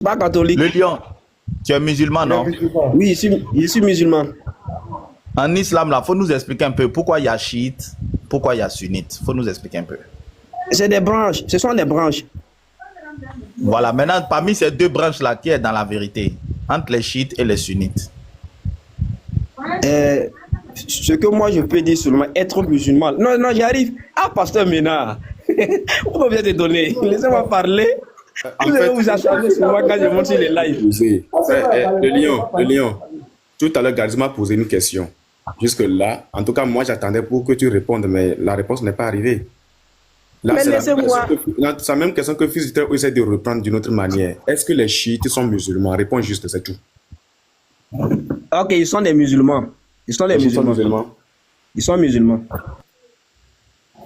Pas catholique. Le lion, tu es musulman, non? Oui, je suis musulman. En islam, là, il faut nous expliquer un peu pourquoi il y a chiite, pourquoi il y a sunnite. Il faut nous expliquer un peu. C'est des branches, ce sont des branches. Voilà, maintenant, parmi ces deux branches-là, qui est dans la vérité? Entre les chiites et les sunnites. Ce que moi je peux dire seulement, être musulman. Non, non, j'arrive. Ah, pasteur Ménard. On vient te donner. Laissez-moi parler. Vous allez vous acharner sur moi quand je monte sur les lives. Le lion, tout à l'heure, Gardez m'a posé une question. Jusque-là, en tout cas, moi, j'attendais pour que tu répondes, mais la réponse n'est pas arrivée. Là, Mais laissez-moi. C'est la même question que Fils essaie de reprendre d'une autre manière. Est-ce que les chiites sont musulmans? Réponds juste, c'est tout. Ok, ils sont des musulmans. Ils sont des musulmans. Ils sont musulmans.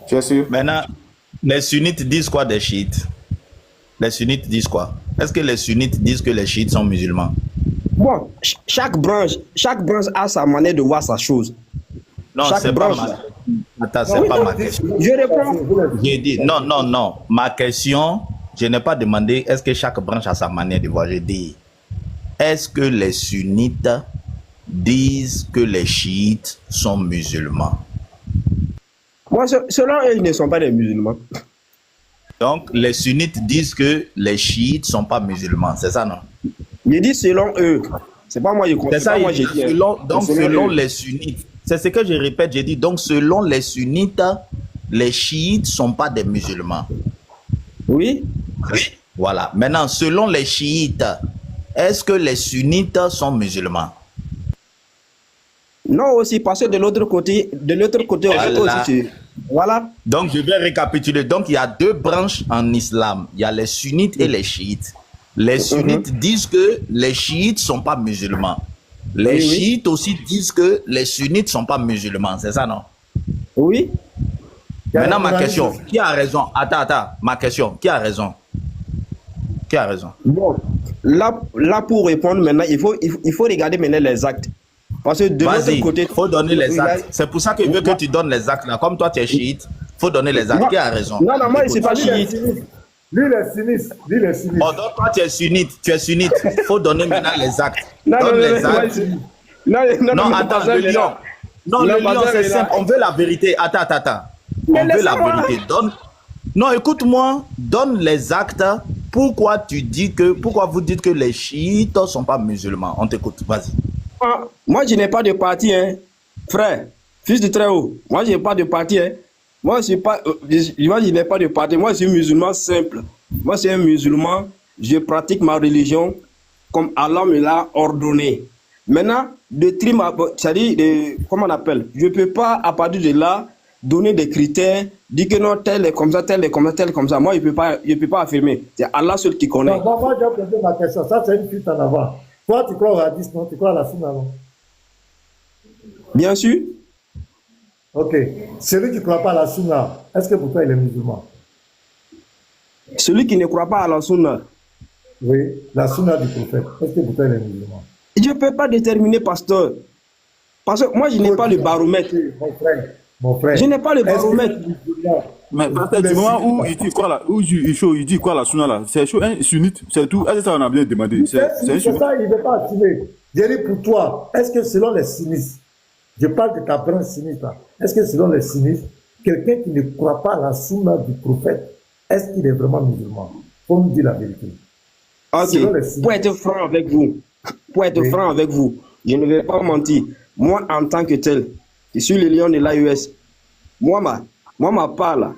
Tu es sûr? Maintenant, les sunnites disent quoi des chiites? Les sunnites disent quoi? Est-ce que les sunnites disent que les chiites sont musulmans? Bon, chaque branche a sa manière de voir sa chose. Non, c'est pas ma... Attends, c'est pas ma question. Je réponds. J'ai dit, non. Ma question, je n'ai pas demandé est-ce que chaque branche a sa manière de voir. J'ai dit, est-ce que les sunnites disent que les chiites sont musulmans? Moi, selon eux, ils ne sont pas des musulmans. Donc, les sunnites disent que les chiites ne sont pas musulmans, c'est ça, non? Je dis selon eux. C'est pas moi, je comprends. C'est ça, moi, j'ai dit. donc, selon les sunnites, c'est ce que je répète, j'ai dit, donc, selon les sunnites, les chiites ne sont pas des musulmans. Oui. Voilà. Maintenant, selon les chiites, est-ce que les sunnites sont musulmans? Non, aussi, parce que de l'autre côté Voilà. aussi, voilà. Donc, je vais récapituler. Donc, il y a deux branches en islam. Il y a les sunnites et les chiites. Les sunnites disent que les chiites ne sont pas musulmans. Les chiites aussi disent que les sunnites ne sont pas musulmans. C'est ça, non? Oui. Maintenant, ma question. Qui a raison? Attends. Ma question. Qui a raison? Qui a raison? Bon, là pour répondre maintenant, il faut regarder maintenant les actes. Parce que de l'autre côté... il faut donner les actes. C'est pour ça que je veux que tu donnes les actes. Là. Comme toi, tu es chiite, il faut donner les actes. Qui a raison? Non, moi, je ne suis pas chiite. Lui, les sinistres. Oh, donc toi, tu es sunnite. Il faut donner maintenant les actes. Non, attends, le lion. Non, le lion, c'est simple. On veut la vérité. Attends. On veut la vérité. Non, écoute-moi. Donne les actes. Pourquoi vous dites que les chiites ne sont pas musulmans? On t'écoute. Vas-y. Moi, je n'ai pas de parti, hein. Frère, fils de très haut. Moi, je n'ai pas de parti, hein. Moi, je n'ai pas de parti. Moi, je suis musulman simple. Moi, je suis un musulman. Je pratique ma religion comme Allah me l'a ordonné. Maintenant, c'est-à-dire, comment on appelle? Je ne peux pas, à partir de là, donner des critères, dire que non, tel est comme ça, tel est comme ça, tel est comme ça. Moi, je ne peux pas affirmer. C'est Allah seul qui connaît. Non, moi, j'ai posé ma question. Ça, c'est une fuite en avant. Toi, tu crois au hadith, non? Tu crois à la sunna, non? Bien sûr. Ok. Celui qui ne croit pas à la sunna, est-ce que pour toi, il est musulman? Celui qui ne croit pas à la sunna. Oui, la sunna du prophète. Est-ce que pour toi, il est musulman? Je ne peux pas déterminer, pasteur. Parce que moi, je n'ai pas le baromètre. Mon frère. Je n'ai pas le baromètre. Mais pasteur, du moment où il dit quoi là, il dit quoi la sunna là, c'est chaud, un sunnite, c'est tout. Est-ce que ça on a bien demandé? C'est un C'est sunnite. ça, il ne veut pas assumer. Je dis pour toi, est-ce que selon les sinistres, je parle de ta branche sinistre, est-ce que selon les sinistres, quelqu'un qui ne croit pas à la sunna du prophète, est-ce qu'il est vraiment musulman? Faut nous dire la vérité. Ok, pour être franc avec vous, je ne vais pas mentir. Moi, en tant que tel, je suis le lion de l'AES. Moi, ma part là,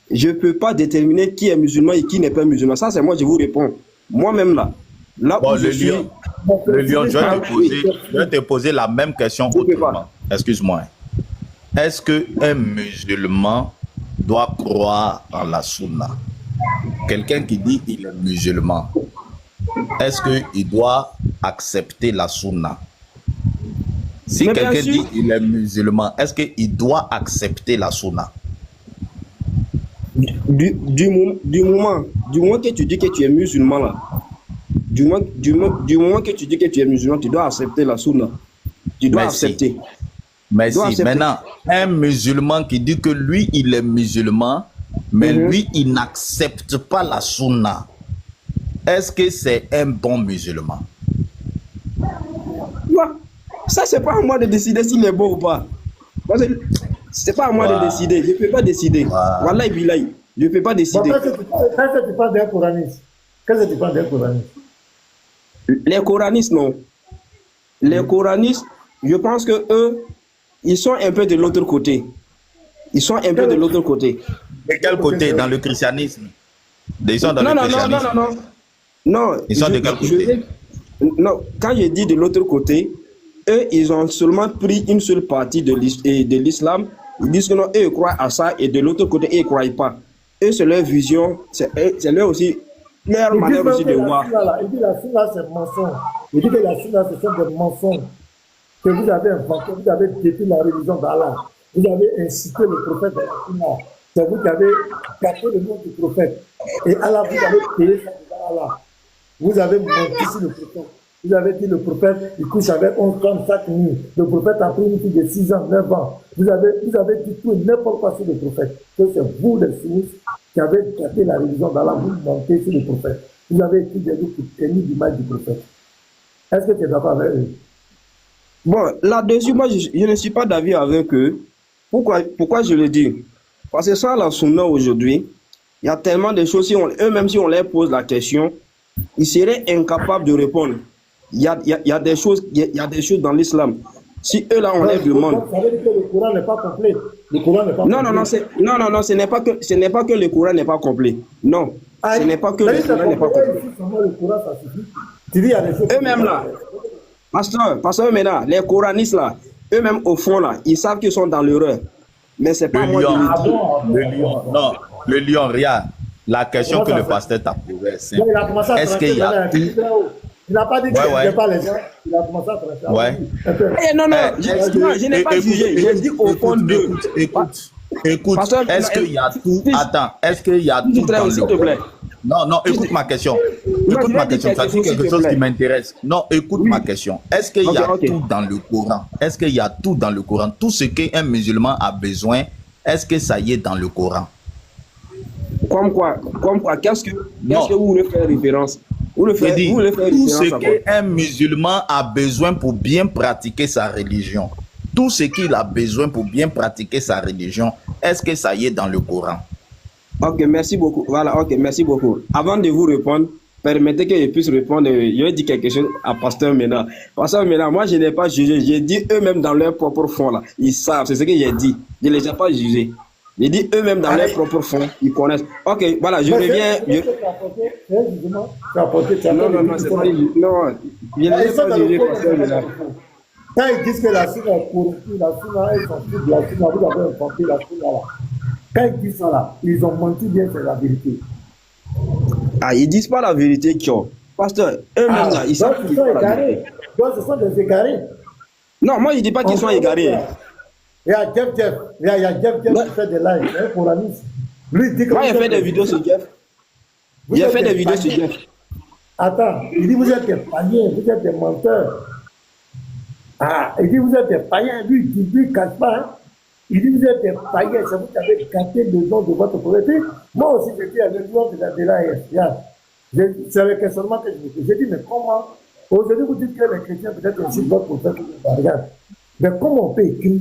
je ne peux pas déterminer qui est musulman et qui n'est pas musulman. Ça, c'est moi, je vous réponds. Moi-même là. Bon, le lion, je vais te poser la même question autrement. Excuse-moi. Est-ce qu'un musulman doit croire en la sunna? Quelqu'un qui dit qu'il est musulman, est-ce qu'il doit accepter la sunna? Si quelqu'un dit qu'il est musulman, est-ce qu'il doit accepter la sunna? Du moment que tu dis que tu es musulman là, du moment que tu dis que tu es musulman, tu dois accepter la sunna. Tu dois accepter. Merci. Maintenant, un musulman qui dit que lui, il est musulman, mais lui, il n'accepte pas la sunna. est-ce que c'est un bon musulman? Moi, ça, c'est pas à moi de décider s'il est bon ou pas. Parce que c'est pas à moi de décider. Je ne peux pas décider. Wallahi billahi, je ne peux pas Bon, décider. qu'est-ce que tu parles d'un coraniste? Qu'est-ce que tu parles d'un coraniste? Les coranistes, non. Les coranistes, je pense que eux, ils sont un peu de l'autre côté. Ils sont un peu de l'autre côté. De quel côté? Dans le christianisme? Ils sont dans Non, le non, non, non, christianisme. non, non. Non, Ils sont de quel côté? non, quand je dis de l'autre côté, eux, ils ont seulement pris une seule partie de l'islam. Ils disent que non, eux, ils croient à ça, et de l'autre côté, eux, ils ne croient pas. Eux, c'est leur vision, c'est leur aussi, leur manière aussi de voir. Il dit la sunna, c'est mensonge. Il dit que la sunna, ce sont des mensonges que vous avez inventés, vous avez détruit la religion d'Allah. Vous avez incité le prophète à la sunna. C'est vous qui avez gâté le nom du prophète. Et Allah, vous avez payé ça devant Allah. Vous avez menti sur le prophète. Vous avez dit le prophète, il couche avec 11 femmes chaque nuit. Le prophète a pris une fille de 6 ans, 9 ans. Vous avez dit tout et n'importe quoi sur le prophète. Que c'est vous, les sinistres, qui avez gâté la religion d'Allah, vous mentez sur le prophète. Vous avez écrit des livres qui ténissent l'image du prophète. Est-ce que tu es d'accord avec eux? Bon, là-dessus, moi, je ne suis pas d'avis avec eux. Pourquoi je le dis? Parce que sans la sunna aujourd'hui, il y a tellement de choses, eux-mêmes, si on leur pose la question, ils seraient incapables de répondre. Il y a des choses dans l'islam. Si eux, là, on les demande. Ça veut dire que le Coran n'est pas complet. Le Coran n'est pas Non, complet. non, ce n'est pas que le Coran n'est pas complet. Non, ce n'est pas que le Coran n'est pas complet. Le Coran, ça suffit. Tu dis, il y a des choses. Eux-mêmes, là, pasteur, maintenant, les coranistes, là, eux-mêmes, au fond, là, ils savent qu'ils sont dans l'erreur. Mais c'est pas moi qui le dis. Le lion, regarde. La question que le pasteur t'a posée, c'est est-ce qu'il y a tout? Il n'a pas dit qu'il n'y pas les gens. Il a commencé à traiter. Ouais. Non, je n'ai pas jugé. J'ai dit au fond d'eux. Écoute, est-ce qu'il y a tout? Attends, est-ce qu'il y a tout dans le Coran? Non, écoute ma question. Écoute ma question, ça dit quelque chose qui m'intéresse. Non, écoute ma question. Est-ce qu'il y a tout dans le Coran? Est-ce qu'il y a tout dans le Coran? Tout ce qu'un musulman a besoin, est-ce que ça y est dans le Coran? Comme quoi? Qu'est-ce que vous voulez faire référence? Tout ce qu'un musulman a besoin pour bien pratiquer sa religion, tout ce qu'il a besoin pour bien pratiquer sa religion, est-ce que ça y est dans le Coran? Ok, merci beaucoup. Voilà, ok, merci beaucoup. Avant de vous répondre, permettez que je puisse répondre. Je vais dire quelque chose à Pasteur Ménard. Pasteur Ménard, moi je n'ai pas jugé. J'ai dit eux-mêmes dans leur propre fond là. Ils savent, c'est ce que j'ai dit. Je ne les ai pas jugés. J'ai dit eux-mêmes dans leur propre fond, ils connaissent. Ok, voilà, je reviens. Non, c'est pas. Non, je ne les ai pas jugés, Pasteur Ménard. Quand ils disent que la sunna est corrompue, la sunna, ils sont tous de la sunna, vous avez inventé la sunna là. Quand ils disent ça là, ils ont menti bien, c'est la vérité. Ah, ils disent pas la vérité, Kyo. Pasteur, eux-mêmes là, ils savent qu'ils sont égarés. Donc, ce sont des égarés. Non, moi je ne dis pas qu'ils sont égarés. Il y a Jeff, il y a Jeff qui fait des lives, un coraniste. Lui, il dit que. Moi, j'ai fait des vidéos sur Jeff. J'ai fait des vidéos sur Jeff. Attends, il dit vous êtes des païens, vous êtes des menteurs. Ah, il dit vous êtes des païens, lui, il ne cache pas. Hein. Il dit vous êtes des païens, c'est vous qui avez gâté le nom de votre prophète. Moi aussi, je dis à le nom de l'AF. C'est le questionnement que je me fais. J'ai dit, mais comment? Aujourd'hui, vous dites que les chrétiens peut-être insultent votre prophète. Regarde. Mais comment on peut écrire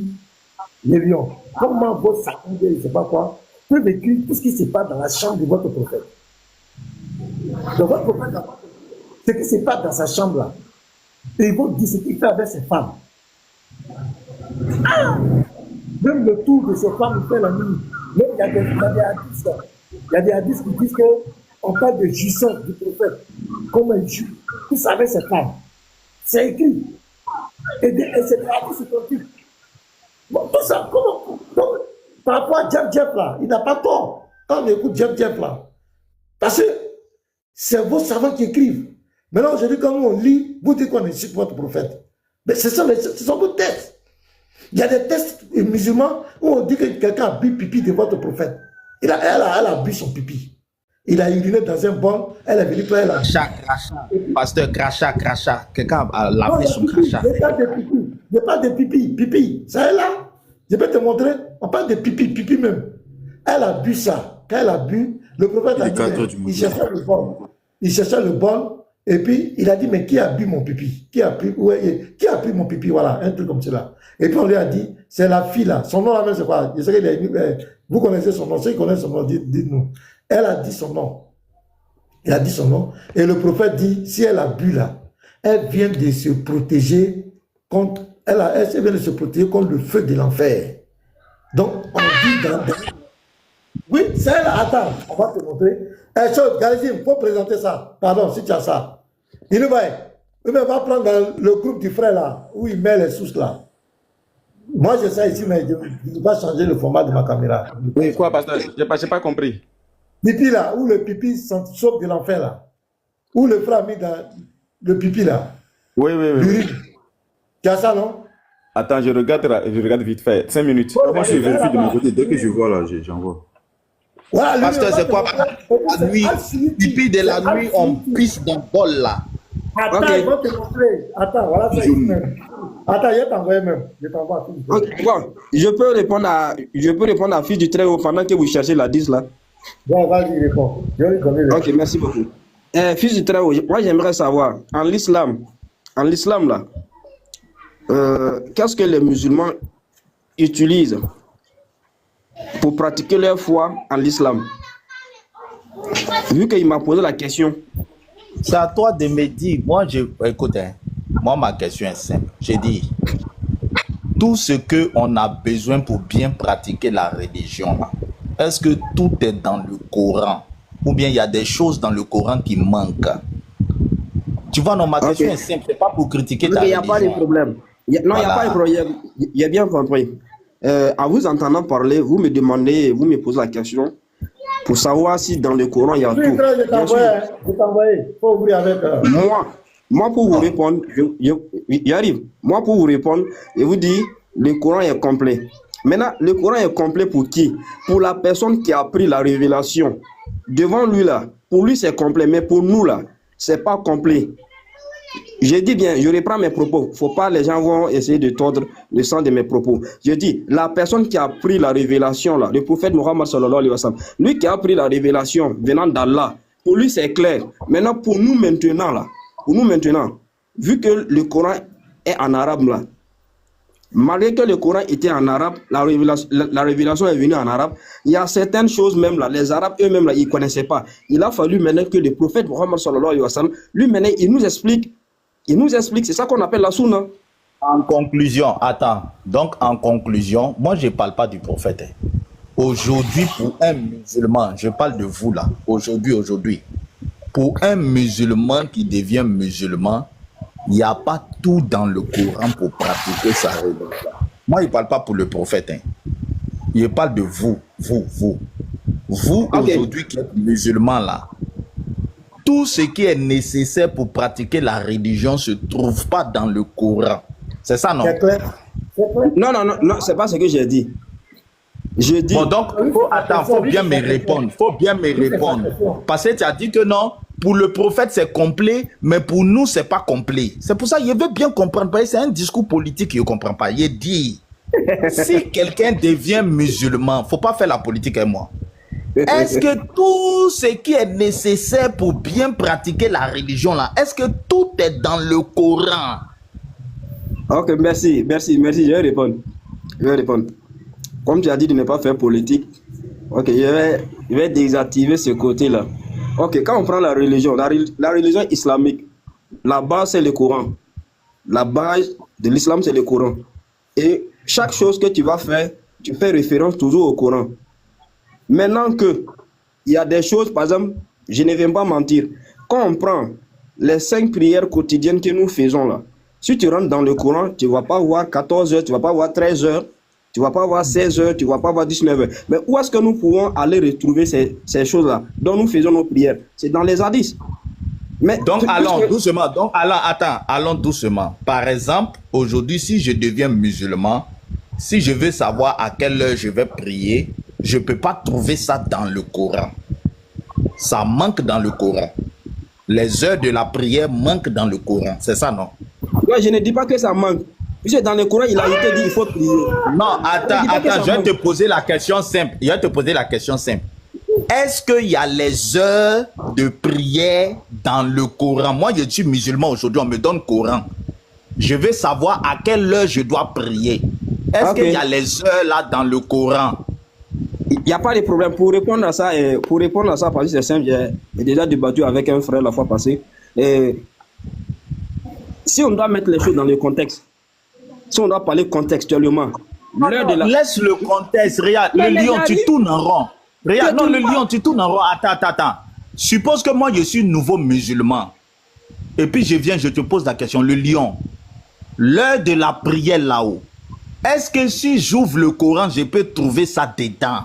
les lions? Comment vos sacoins, je ne sais pas quoi, peuvent écrire tout ce qui se passe dans la chambre de votre prophète? Donc, votre prophète, ce qui se passe dans sa chambre là, et ils vont dire ce qu'il fait avec ses femmes. Ah! Même le tour de ses femmes, il fait la nuit. Même il y a des hadiths. Il y a des hadiths qui disent qu'on parle de jouissance du prophète. Comment il joue. Tout ça avec ses femmes. C'est écrit. Et c'est des hadiths authentiques. Bon, tout ça, comment? Donc, par rapport à Jeff là, il n'a pas tort. Quand on écoute Jeff là. Parce que c'est vos savants qui écrivent. Maintenant, aujourd'hui, quand on lit, vous dites qu'on insulte votre prophète. Mais ce sont vos textes. Il y a des textes musulmans où on dit que quelqu'un a bu pipi de votre prophète. Elle a bu son pipi. Il a uriné dans un bol, elle est venue prendre la... Crachat. Pasteur, crachat. Quelqu'un a lavé son crachat. Il n'y a pas de pipi. Ça est là. Je vais te montrer. On parle de pipi même. Elle a bu ça. Quand elle a bu, le prophète a dit, il cherchait le bol. il cherchait le bol, et puis il a dit, mais qui a bu mon pipi? Qui a pris mon pipi? Voilà, un truc comme cela. Et puis on lui a dit, c'est la fille là. Son nom là même, c'est quoi? Je sais qu'il est, vous connaissez son nom, ceux qui connaissent son nom, dites-nous. Elle a dit son nom. Elle a dit son nom. Et le prophète dit, si elle a bu là, elle vient de se protéger contre, elle vient de se protéger contre le feu de l'enfer. Donc, on dit dans... Oui, c'est elle. Attends, on va te montrer. Galizim, il faut présenter ça. Pardon, si tu as ça. Il va prendre dans le groupe du frère là, où il met les sources là. Moi, je sais ici, mais je ne vais pas changer le format de ma caméra. Oui, quoi, pasteur? Je n'ai pas compris. Pipi là, où le pipi saute de l'enfer là. Où le frère a mis dans le pipi là. Oui. Tu as ça, non? Attends, je regarde vite fait. 5 minutes. Moi, je vérifie de mon côté. Dès que je vois là, j'envoie. Voilà, Pasteur, c'est quoi? La nuit, pipi de la nuit, on pisse dans le bol là. Attends, Okay. je vais te montrer. Attends, voilà ça ici même. Attends, je t'envoie même. Je t'envoie. Ok, bon, je peux répondre à Fils du Très-Haut pendant que vous cherchez la 10 là. Bon, vas-y, réponds. Je vais lui donner le... Ok, merci beaucoup. Fils du Très-Haut, moi j'aimerais savoir, en l'islam là, qu'est-ce que les musulmans utilisent pour pratiquer leur foi en l'islam? Vu qu'il m'a posé la question. C'est à toi de me dire. Moi, écoute, hein, moi, ma question est simple. J'ai dit, tout ce qu'on a besoin pour bien pratiquer la religion, là, est-ce que tout est dans le Coran? Ou bien il y a des choses dans le Coran qui manquent? Tu vois, non, ma question est simple. C'est pas pour critiquer ta religion. Il n'y a pas de problème. Non, il n'y a pas de problème. Il a bien compris. En vous entendant parler, vous me demandez, vous me posez la question pour savoir si dans le Coran il y a tout. Je t'envoie. Il faut ouvrir avec... Moi, pour vous répondre, j'arrive. Moi, pour vous répondre, je vous dis, le Coran est complet. Maintenant, le Coran est complet pour qui? Pour la personne qui a pris la révélation. Devant lui, là, pour lui, c'est complet. Mais pour nous, là, c'est pas complet. Je dis bien, je reprends mes propos. Faut pas, les gens vont essayer de tordre le sens de mes propos. Je dis, la personne qui a pris la révélation, là, le prophète Mohammed sallallahu alayhi wa sallam, lui qui a pris la révélation venant d'Allah, pour lui, c'est clair. Maintenant, pour nous maintenant, là, vu que le Coran est en arabe, là, malgré que le Coran était en arabe, la révélation est venue en arabe, il y a certaines choses même là, les Arabes eux-mêmes là, ils ne connaissaient pas. Il a fallu maintenant que le prophète Mohammed sallallahu alayhi wa sallam, lui maintenant, il nous explique, c'est ça qu'on appelle la sunna. En conclusion, attends, donc en conclusion, moi je ne parle pas du prophète. Aujourd'hui, pour un musulman, je parle de vous là, aujourd'hui, pour un musulman qui devient musulman, il n'y a pas tout dans le Coran pour pratiquer sa religion. Moi, je ne parle pas pour le prophète. Je parle de vous. Vous, aujourd'hui, qui êtes musulman là, tout ce qui est nécessaire pour pratiquer la religion ne se trouve pas dans le Coran. C'est ça, non? C'est clair. Non, c'est pas ce que j'ai dit. Je dis... Bon, donc, faut bien me répondre. Parce que tu as dit que non, pour le prophète, c'est complet, mais pour nous, c'est pas complet. C'est pour ça que je veux bien comprendre. Parce que c'est un discours politique que je ne comprends pas. Il dit, si quelqu'un devient musulman, faut pas faire la politique avec moi. Est-ce que tout ce qui est nécessaire pour bien pratiquer la religion, là, est-ce que tout est dans le Coran? Ok, merci. Je vais répondre. Comme tu as dit de ne pas faire politique, ok, je vais désactiver ce côté-là. Ok, quand on prend la religion islamique, la base c'est le Coran. La base de l'islam c'est le Coran. Et chaque chose que tu vas faire, tu fais référence toujours au Coran. Maintenant que il y a des choses, par exemple, je ne vais pas mentir, quand on prend les 5 prières quotidiennes que nous faisons là, si tu rentres dans le Coran, tu ne vas pas voir 14 heures, tu ne vas pas voir 13 heures, tu ne vas pas voir 16 heures, tu ne vas pas voir 19 heures. Mais où est-ce que nous pouvons aller retrouver ces choses-là dont nous faisons nos prières? C'est dans les hadiths. Mais donc allons doucement, allons doucement. Par exemple, aujourd'hui, si je deviens musulman, si je veux savoir à quelle heure je vais prier, je ne peux pas trouver ça dans le Coran. Ça manque dans le Coran. Les heures de la prière manquent dans le Coran. C'est ça, non? Moi, je ne dis pas que ça manque. Puisque dans le Coran, il a été dit il faut prier. Non, attends, je vais te poser la question simple. est-ce qu'il y a les heures de prière dans le Coran? Moi, je suis musulman aujourd'hui, on me donne Coran. Je veux savoir à quelle heure je dois prier. Est-ce qu'il y a les heures là dans le Coran? Il n'y a pas de problème. Pour répondre à ça, parce que c'est simple, j'ai déjà débattu avec un frère la fois passée. Si on doit mettre les choses dans le contexte, si on doit parler contextuellement, l'heure de la... Laisse le contexte, regarde, le lion, tu tournes en rond. Regarde, non, le lion, tu tournes en rond. Attends. Suppose que moi, je suis nouveau musulman. Et puis, je viens, je te pose la question. Le lion, l'heure de la prière là-haut, est-ce que si j'ouvre le Coran, je peux trouver ça dedans?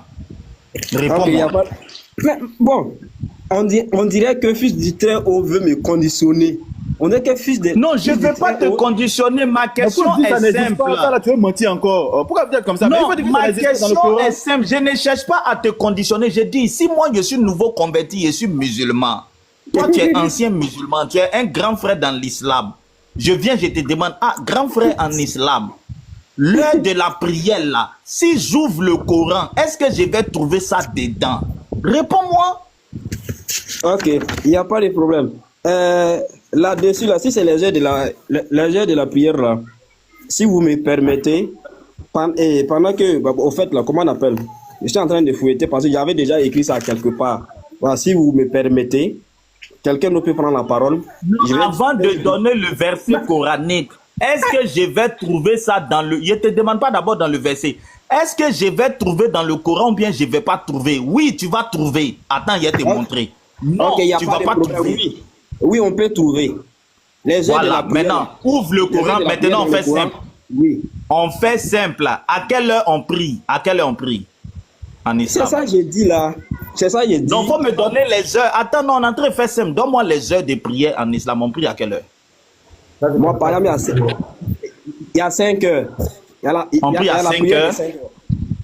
Réponds-moi. Pas... Mais bon, on dirait que fils du Très-Haut veut me conditionner. On est que fils de... Non, je ne veux pas te conditionner. Ma question est simple. Ça, là, tu veux mentir encore. Pourquoi vous êtes comme ça? Non, ma question est simple. Je ne cherche pas à te conditionner. Je dis, si moi, je suis nouveau converti, je suis musulman. Toi, tu es ancien musulman. Tu es un grand frère dans l'islam. Je viens, je te demande, grand frère en islam, l'heure de la prière, là, si j'ouvre le Coran, est-ce que je vais trouver ça dedans? Réponds-moi. Ok, il n'y a pas de problème. Là-dessus, là, si c'est les heures de la prière, là, si vous me permettez, pendant que, au fait, là, comment on appelle? Je suis en train de fouetter parce que j'avais déjà écrit ça quelque part. Voilà, si vous me permettez, quelqu'un ne peut prendre la parole. Avant de donner le verset coranique, est-ce que je vais trouver ça dans le... Je ne te demande pas d'abord dans le verset. Est-ce que je vais trouver dans le Coran ou bien je ne vais pas trouver? Oui, tu vas trouver. Attends, je vais te montrer. Non, okay, tu ne vas pas trouver. Oui, on peut trouver. Les heures de la prière, maintenant, ouvre le Coran. Maintenant, on fait simple. Oui. On fait simple. À quelle heure on prie? À quelle heure on prie? En islam. C'est ça que j'ai dit là. C'est ça que j'ai dit. Donc, il faut me donner les heures. Attends, non, on est en train de faire simple. Donne-moi les heures de prière en islam. On prie à quelle heure? Moi, par exemple, il y a 5 heures. On prie à 5 heures.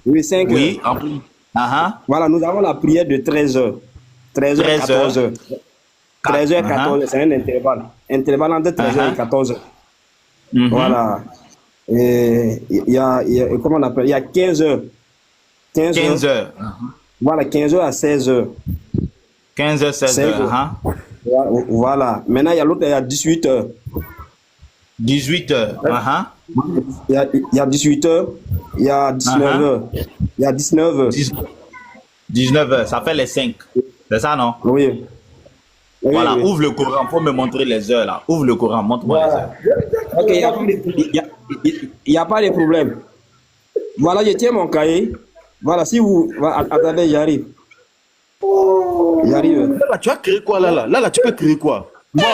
Oui, 5 heures. Oui, on prie. Voilà, nous avons la prière de 13 heures. 13 heures, 14 heures. 13 heures, 14 heures, c'est un intervalle. Intervalle entre 13 heures et 14 heures. Voilà. Et il y a, comment on appelle? Il y a 15 heures. 15 heures. Voilà, 15 heures à 16 heures. 15 heures, 16 heures. Voilà. Maintenant, il y a l'autre, il y a 18 heures. 18 heures. Il y a 18 heures. Il y a 19 heures. Il y a 19 heures. 19 heures, ça fait les 5. C'est ça, non? Oui. Voilà, oui. Ouvre le Coran, il faut me montrer les heures là. Ouvre le Coran, montre-moi les heures. Ok, il n'y a pas de problème. Voilà, je tiens mon cahier. Voilà, si vous... Attendez, j'arrive. J'arrive. Là, tu as créé quoi là? Là, tu peux créer quoi? Moi,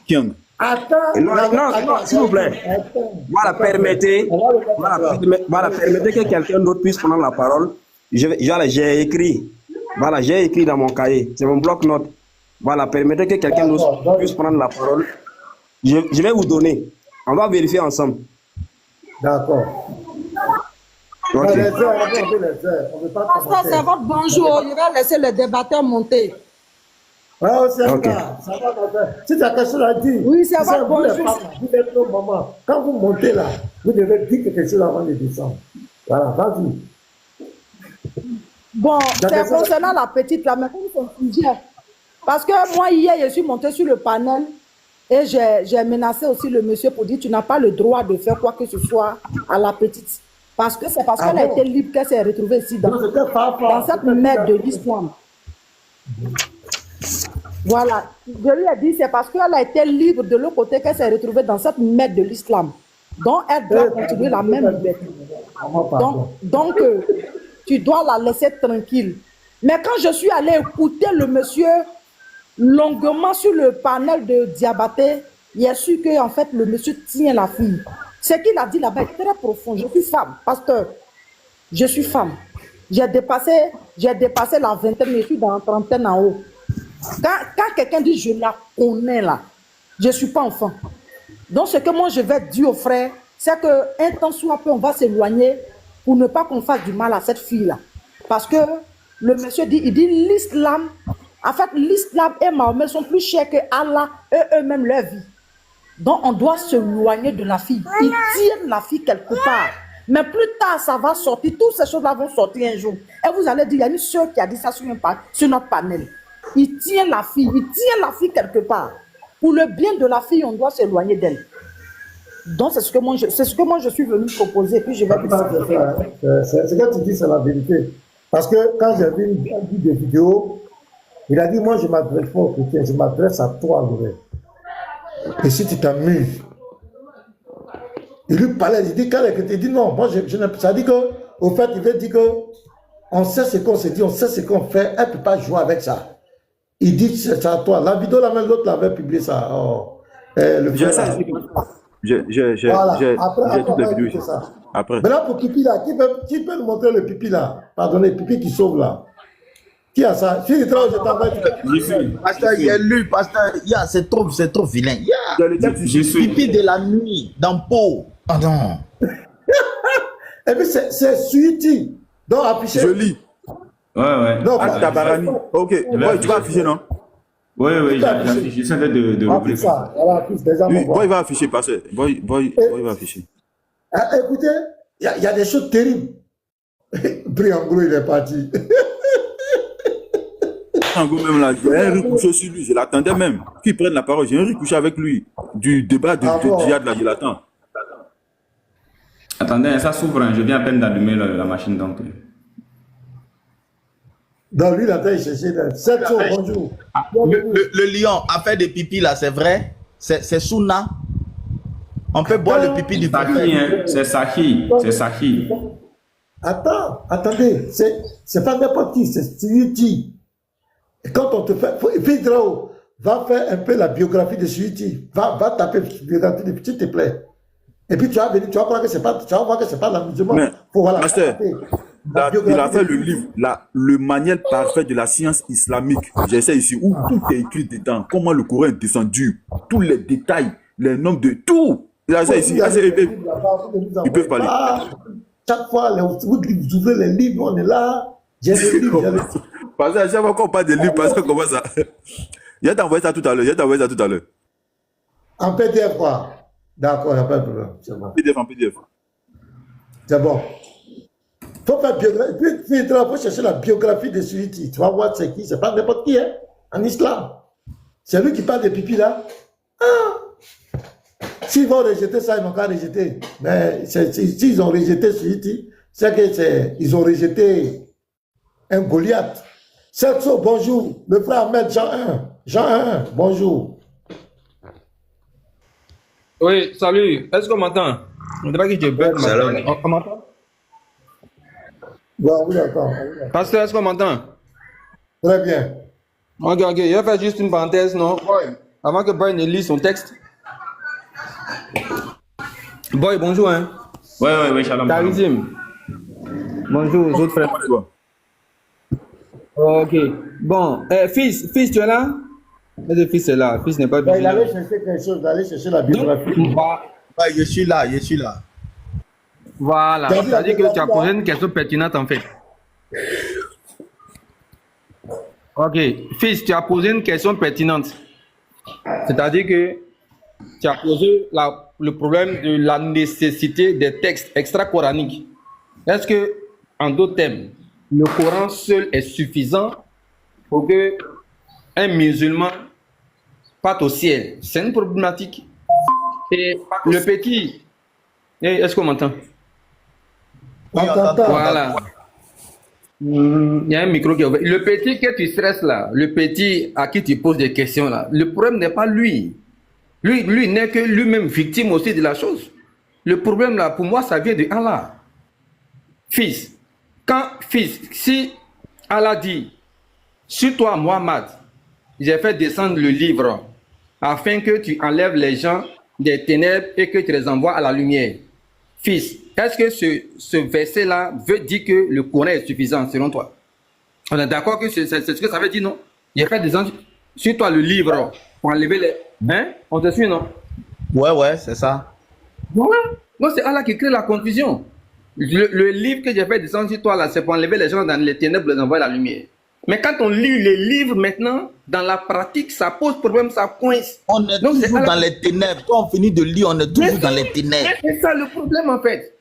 Kiang. Attends. Non, s'il vous plaît. Voilà, permettez que quelqu'un d'autre puisse prendre la parole. J'ai écrit. Voilà, j'ai écrit dans mon cahier. C'est mon bloc-notes. Voilà, permettez que quelqu'un d'autre puisse prendre la parole. Je vais vous donner. On va vérifier ensemble. D'accord. Okay. Pasteur, c'est votre bonjour. Il va laisser le débatteur monter. Ah, c'est ça. Ça va, si tu as quelque chose à dire, oui, c'est votre bonjour. Vous êtes nos mamans. Quand vous montez là, vous devez dire quelque chose avant de descendre. Voilà, vas-y. Bon, c'est concernant la petite là, mais comme c'est sujet. Parce que moi, hier, je suis montée sur le panel et j'ai menacé aussi le monsieur pour dire tu n'as pas le droit de faire quoi que ce soit à la petite. Parce que c'est parce qu'elle a été libre qu'elle s'est retrouvée ici dans cette merde de l'islam. Voilà. Je lui ai dit c'est parce qu'elle a été libre de l'autre côté qu'elle s'est retrouvée dans cette merde de l'islam. Donc, elle doit continuer la même liberté. Donc tu dois la laisser tranquille. Mais quand je suis allée écouter le monsieur longuement sur le panel de Diabaté, il a su que en fait le monsieur tient la fille. Ce qu'il a dit là-bas est très profond. Je suis femme, pasteur. Je suis femme. J'ai dépassé la vingtaine, je suis dans la trentaine en haut. Quand quelqu'un dit je la connais là, je ne suis pas enfant. Donc ce que moi je vais dire aux frères, c'est qu'un temps soit peu on va s'éloigner pour ne pas qu'on fasse du mal à cette fille-là. Parce que le monsieur dit, il dit l'islam, en fait l'islam et Mahomet sont plus chers que Allah et eux-mêmes leur vie. Donc on doit s'éloigner de la fille. Ils tiennent la fille quelque part. Mais plus tard, ça va sortir. Toutes ces choses-là vont sortir un jour. Et vous allez dire, il y a une soeur qui a dit ça sur notre panel. Il tient la fille quelque part. Pour le bien de la fille, on doit s'éloigner d'elle. Donc, c'est ce que moi je suis venu proposer. Puis je vais dire ça. Ce que tu dis, c'est la vérité. Parce que quand j'ai vu des vidéos, il a dit, moi, je ne m'adresse pas aux chrétiens, je m'adresse à toi, Lorraine. Et si tu t'amuses, il lui parlait, il dit, quand les chrétiens, il dit, non, moi, ça dit que, au fait, il veut dire que, on sait ce qu'on se dit, on sait ce qu'on fait, elle ne peut pas jouer avec ça. Il dit, c'est à toi. La vidéo, la même, l'autre l'avait publié ça. Oh. J'ai Voilà. toutes les vidéos ici. Ça. Après. Maintenant, pour Pipi, là, qui peut nous montrer le Pipi, là? Pardonnez, Pipi qui sauve, là. Qui a ça? Si je t'envoie. Pasteur, il est lu, pasteur. C'est trop vilain. Pipi de la nuit, dans Pau. Pardon. Et puis, c'est Suiti. Donc, affiché. Je lis. Ouais. Non, Tabarani. Ok, boy, tu vas afficher, non? Oui, j'affiche. J'essaie de affiche ça. Voilà, affiche déjà. Boy va afficher, pasteur. Boy va afficher. Écoutez, il y a des choses terribles. Brianglo, il est parti. Brianglo, même là, j'ai un recouché sur lui. Je l'attendais même. Qu'il prenne la parole. J'ai un recouché avec lui. Du débat de Djihad, là, je l'attends. Attendez, ça s'ouvre. Je viens à peine d'allumer la machine. Donc, lui, il a été chercher 7 jours, bonjour. Le lion a fait des pipis là, c'est vrai? C'est Souna. On peut boire le pipi du prophète. C'est Sahi. C'est Sahi. Attendez, c'est pas n'importe qui, c'est Suiti. Et quand on te fait, Vidrao, va faire un peu la biographie de Suiti. Va taper la biographie de s'il te plaît. Et puis tu vas venir, tu vas voir que c'est pas la musulmane. Mais, Master, il a fait le livre, le manuel parfait de la science islamique. J'essaie ici, où tout est écrit dedans. Comment le Coran est descendu, tous les détails, les noms de tout. Il a ça ici. Ils peuvent parler. Chaque fois, vous ouvrez les livres, on est là. J'ai les livres. Parce que à chaque fois qu'on parle des livres, parce que comment ça. Il a envoyé ça tout à l'heure. En PDF, quoi. D'accord, il n'y a pas de problème. C'est bon. En PDF. C'est bon. Il faut faire biographie. Puis, il faut chercher la biographie de Suiti. Tu vas voir c'est qui. C'est pas n'importe qui, hein, en islam. C'est lui qui parle des pipis, là. S'ils vont rejeter ça, ils n'ont qu'à rejeter. Mais s'ils ont rejeté Suiti, c'est qu'ils ont rejeté un Goliath. Sergio, bonjour. Le frère Ahmed, Jean 1, bonjour. Oui, salut. Est-ce qu'on m'entend? On dirait que je bug. On m'entend? Oui, d'accord. Pasteur, est-ce qu'on m'entend? Très bien. Ok. Je vais faire juste une parenthèse, non? Avant que Boy ne lise son texte. Boy, bonjour, hein? Oui, shalom. Tarizim. Bonjour aux autres frères. Ok. Bon, fils, tu es là? Le fils est là. Fils n'est pas Il allait chercher quelque chose, d'aller chercher la biographie. Ouais, je suis là. Voilà. C'est-à-dire que tu as posé une question pertinente en fait. Ok. Fils, tu as posé une question pertinente. C'est-à-dire que tu as posé le problème de la nécessité des textes extra-coraniques. Est-ce que, en d'autres termes, le Coran seul est suffisant pour que un musulman parte au ciel? C'est une problématique. Et le petit, est-ce qu'on m'entend? Oui, on t'entend. Voilà. Il y a un micro qui est ouvert. Le petit que tu stresses là, le petit à qui tu poses des questions là, le problème n'est pas lui. Lui n'est que lui-même victime aussi de la chose. Le problème là, pour moi, ça vient de Allah. Fils, si Allah dit, sur toi, Muhammad, j'ai fait descendre le livre afin que tu enlèves les gens des ténèbres et que tu les envoies à la lumière. Fils, est-ce que ce verset-là veut dire que le Coran est suffisant selon toi? On est d'accord que c'est ce que ça veut dire, non? J'ai fait descendre sur toi le livre pour enlever les... Hein? On te suit, non? Ouais, c'est ça. Voilà. Non, c'est Allah qui crée la confusion. Le livre que j'ai fait descendre sur toi, là, c'est pour enlever les gens dans les ténèbres et les envoyer à la lumière. Mais quand on lit les livres maintenant, dans la pratique, ça pose problème, ça coince. On est toujours dans les ténèbres. Quand on finit de lire, on est toujours dans les ténèbres. C'est ça le problème en fait.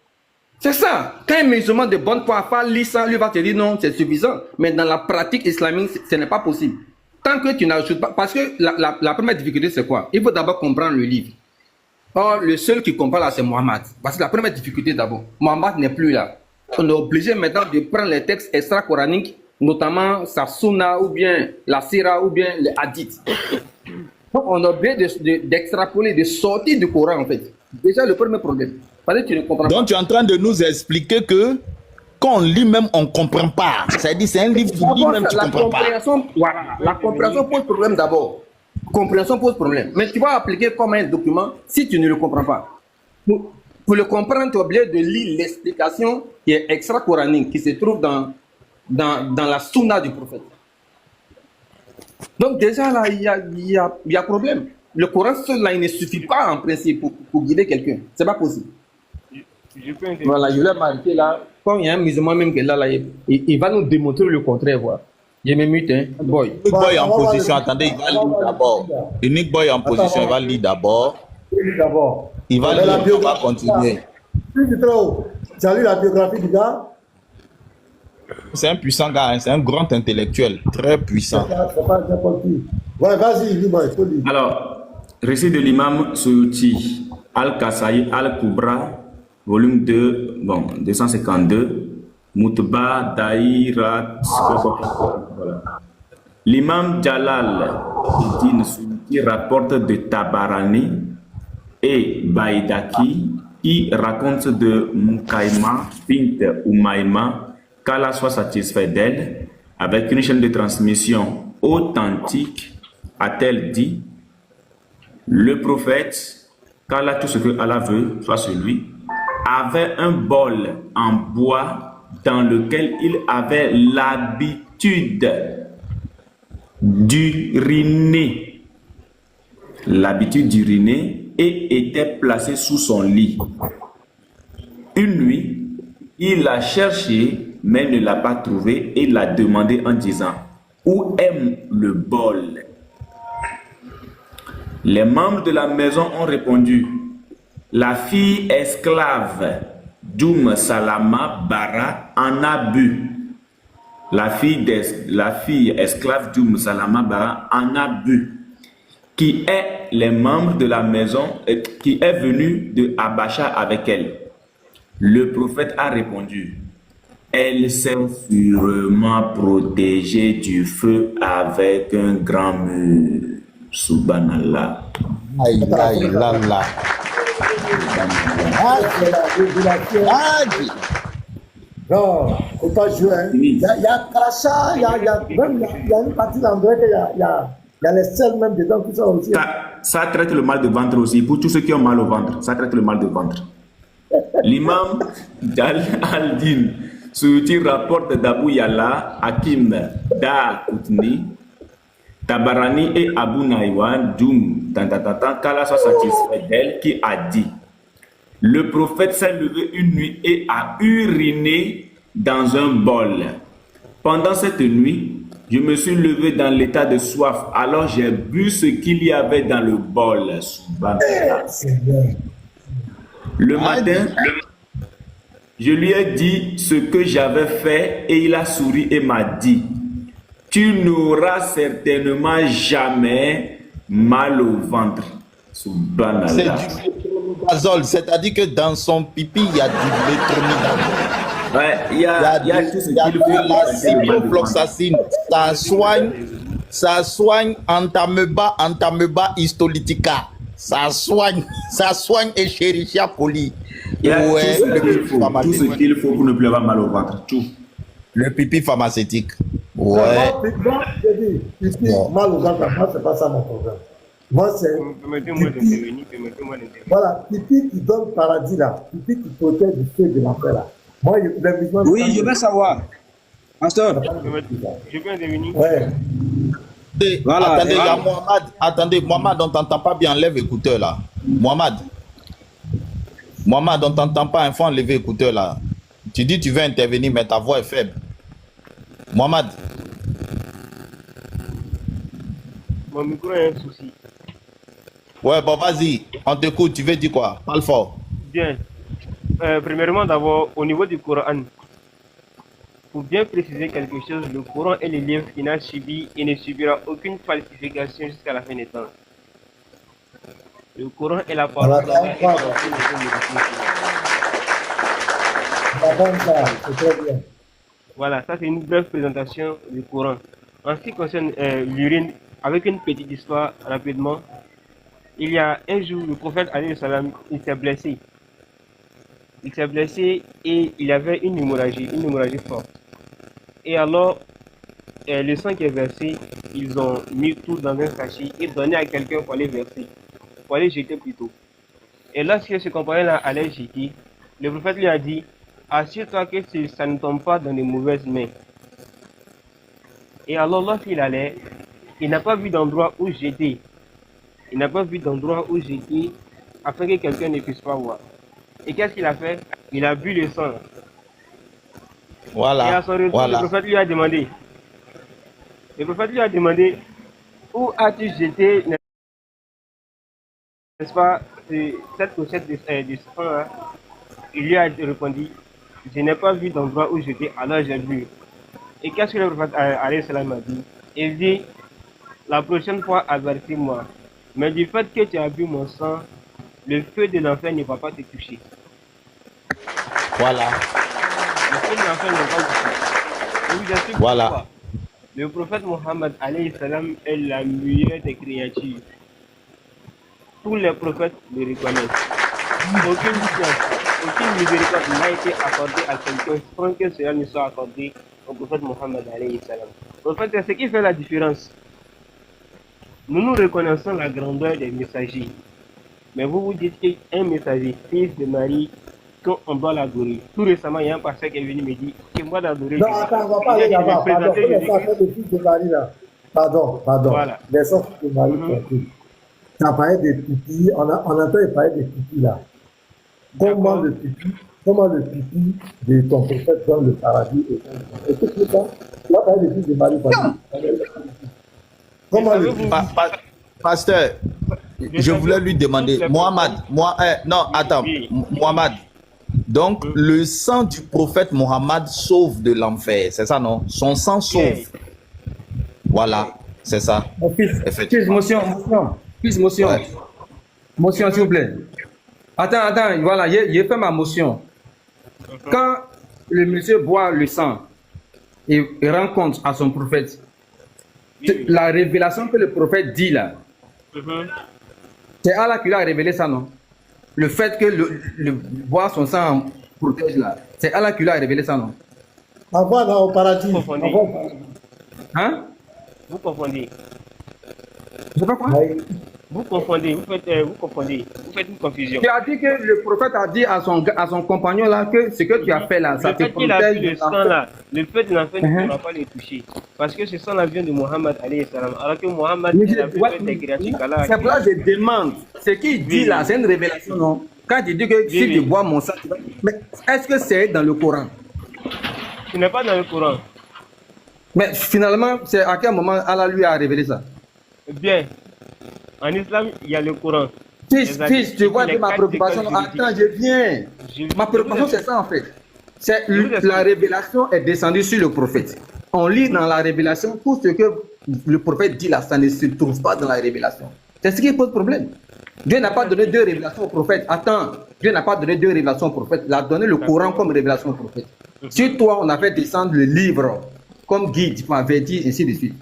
C'est ça. Quand un musulman de bonne foi va lire ça, lui va te dire non, c'est suffisant. Mais dans la pratique islamique, ce n'est pas possible. Tant que tu n'ajoutes pas... Parce que la première difficulté, c'est quoi? Il faut d'abord comprendre le livre. Or, le seul qui comprend là, c'est Mohammed. Parce que la première difficulté d'abord, Mohammed n'est plus là. On est obligé maintenant de prendre les textes extra-coraniques, notamment sa sunna, ou bien la sira, ou bien les hadiths. Donc, on est obligé d'extrapoler, de sortir du Coran, en fait. Déjà, le premier problème. Parce que tu ne comprends pas. Donc, tu es en train de nous expliquer que quand on lit même, on ne comprend pas. C'est-à-dire, c'est un livre qui lit même, tu ne comprends pas. Voilà, la compréhension pose problème d'abord. Compréhension pose problème. Mais tu vas appliquer comme un document si tu ne le comprends pas. Pour le comprendre, tu es obligé de lire l'explication qui est extra-coranique, qui se trouve dans la sunna du prophète. Donc déjà là, il y a problème. Le Coran seul là, il ne suffit pas en principe pour guider quelqu'un. C'est pas possible. Voilà, je l'ai marqué là. Quand il y a un musulman même qui est là, il va nous démontrer le contraire. Voilà. Je me mute, hein. Boy. Unique Boy en position, attendez, il va lire d'abord. Unique Boy en position, il va lire d'abord. Il va lire, on va continuer. Tu as lu la biographie du gars? C'est un puissant gars, hein, c'est un grand intellectuel, très puissant. C'est pas n'importe qui. Ouais, vas-y, dis-moi, il faut lire. Alors, récit de l'imam Suyuti, Al-Kasai, Al-Kubra, volume 2, bon, 252, Mutba, Daïrat, voilà. L'imam Jalal Eddin Suyuti rapporte de Tabarani et Baïdaki qui raconte de Mukaima, bint Umaima, qu'Allah soit satisfait d'elle, avec une chaîne de transmission authentique, a-t-elle dit, le prophète, qu'Allah, tout ce que Allah veut, soit celui, avait un bol en bois dans lequel il avait l'habitude d'uriner. L'habitude d'uriner et était placé sous son lit. Une nuit, il l'a cherché, mais ne l'a pas trouvé et l'a demandé en disant « Où est le bol ?» Les membres de la maison ont répondu « La fille esclave d'Oum Salama Bara en a bu. » La fille esclave d'Oum Salama Bara en a bu. Qui est les membres de la maison, qui est venu de Abacha avec elle. Le prophète a répondu, elle s'est sûrement protégée du feu avec un grand mur. Subhanallah. Aïe, aïe, là, là. Non, faut pas jouer. Hein. Il y a crachat, il y a une partie d'endroit qu'il y a les selles même dedans qui sont aussi. Ça traite le mal de ventre aussi. Pour tous ceux qui ont mal au ventre, ça traite le mal de ventre. L'imam Dal al-Din Suyuti rapporte d'Abu Yala, Hakim Da Koutni, Tabarani et Abu Naïwan, Doum, qu'Allah soit satisfait d'elle, qui a dit le prophète s'est levé une nuit et a uriné dans un bol. Pendant cette nuit, je me suis levé dans l'état de soif, alors j'ai bu ce qu'il y avait dans le bol. Le matin, je lui ai dit ce que j'avais fait et il a souri et m'a dit, tu n'auras certainement jamais mal au ventre. Subhanallah. C'est du métronidazole, c'est-à-dire que dans son pipi, il y a du métronidazole. Ouais, il y a tout ce qu'il faut. La ciprofloxacine, ça soigne Antameba histolytica. Ça soigne Escherichia coli. Il y a tout ce qu'il faut pour ne plus avoir mal au ventre. Tout. Le pipi pharmaceutique. Ouais. Moi, je dis, pipi, mal au ventre, moi, c'est pas ça mon problème. Moi, c'est. Voilà, pipi qui donne paradis là, pipi qui protège du feu de l'enfer là. Moi, oui, je veux savoir. Pasteur. Je veux intervenir. Ouais. Voilà, attendez, il y a Mohamed. Attendez, Mohamed, on t'entend pas bien, enlève l'écouteur là. Mohamed, on t'entend pas, il faut enlever l'écouteur là. Tu dis tu veux intervenir, mais ta voix est faible. Mohamed. Mon micro a un souci. Ouais, bon, vas-y, on t'écoute, tu veux dire quoi? Parle fort. Bien. Premièrement, d'abord, au niveau du Coran, pour bien préciser quelque chose, le Coran est le livre qui n'a subi et ne subira aucune falsification jusqu'à la fin des temps. Le Coran est la parole d'Allah et aucune c'est très bien. Voilà, ça c'est une brève présentation du Coran. En ce qui concerne l'urine, avec une petite histoire rapidement, il y a un jour, le prophète alayhi salam, il s'est blessé. Il s'est blessé et il avait une hémorragie forte. Et alors, le sang qui est versé, ils ont mis tout dans un sachet et donné à quelqu'un pour aller verser, pour aller jeter plutôt. Et lorsque ce compagnon-là allait jeter, le prophète lui a dit, assure-toi que ça ne tombe pas dans les mauvaises mains. Et alors, lorsqu'il allait, il n'a pas vu d'endroit où jeter. Il n'a pas vu d'endroit où jeter afin que quelqu'un ne puisse pas voir. Et qu'est-ce qu'il a fait? Il a bu le sang. Voilà. Et à son retour, Voilà. le prophète lui a demandé, où as-tu jeté, n'est-ce pas, cette pochette de sang là? Il lui a répondu, je n'ai pas vu d'endroit où jeter, alors j'ai bu. Et qu'est-ce que le prophète alayhi salam a dit? Il dit, la prochaine fois avertis-moi, mais du fait que tu as bu mon sang, le feu de l'enfer ne va pas te toucher. Voilà. Le feu de l'enfer ne va pas te toucher. Je vous explique Voilà. pourquoi. Le prophète Mohammed alayhi salam est la meilleure des créatures. Tous les prophètes le reconnaissent. Aucune science, aucune miséricorde n'a été accordée à quelqu'un sans que cela ne soit accordé au prophète Mohammed alayhi salam. En fait, c'est ce qui fait la différence. Nous reconnaissons la grandeur des messagers. Mais vous dites qu'un messager, fils de Marie, qu'on doit l'adorer. Tout récemment, il y a un pasteur qui est venu me dire que moi d'adorer. Non, attends, on va pas aller là-bas. Pardon, le fils de Marie là. Pardon. Voilà. Les sortes de Marie compris. Tu as parlé des pipis, on entend parler des pipis là. Comment le pipi de ton prophète dans le paradis est tout le temps? Tu as parlé des fils de Marie. Comment le pipi? Pasteur, je voulais lui demander, Mohamed, Mohamed. Donc, le sang du prophète Mohammed sauve de l'enfer, c'est ça, non? Son sang sauve. Voilà, c'est ça. Motion. Ouais. Motion, s'il vous plaît. Attends, voilà, j'ai fait ma motion. Quand le monsieur boit le sang et rend compte à son prophète, la révélation que le prophète dit là, c'est Allah qui lui a révélé ça, non? Le fait que le boire son sang protège là, c'est Allah qui lui a révélé ça, non? Avant, là, au paradis. Hein? Vous confondez. Je sais pas quoi? Vous confondez, vous faites une confusion. Tu as dit que le prophète a dit à son compagnon là que ce que tu as fait là, ça te protège. Le fait de l'enfer ne pourra pas les toucher. Parce que ce sang là vient de Mohammed alayhi salam. Alors que Mohammed est la plus belle des créatures qu'Allah. C'est pour là que je demande. Ce qu'il dit là, c'est une révélation, non? Quand il dit que si tu bois mon sang, mais est-ce que c'est dans le Coran? Ce n'est pas dans le Coran. Mais finalement, c'est à quel moment Allah lui a révélé ça? Bien. En islam, il y a le Coran. Fils, tu vois que ma préoccupation. Attends, je viens. Ma préoccupation, c'est ça en fait. C'est la révélation est descendue sur le prophète. On lit dans la révélation tout ce que le prophète dit là, ça ne se trouve pas dans la révélation. C'est ce qui pose problème. Dieu n'a pas donné deux révélations au prophète. Attends, Dieu n'a pas donné deux révélations au prophète. Il a donné le Coran comme révélation au prophète. Sur toi, on a fait descendre le livre comme guide, pour avertir, ainsi de suite.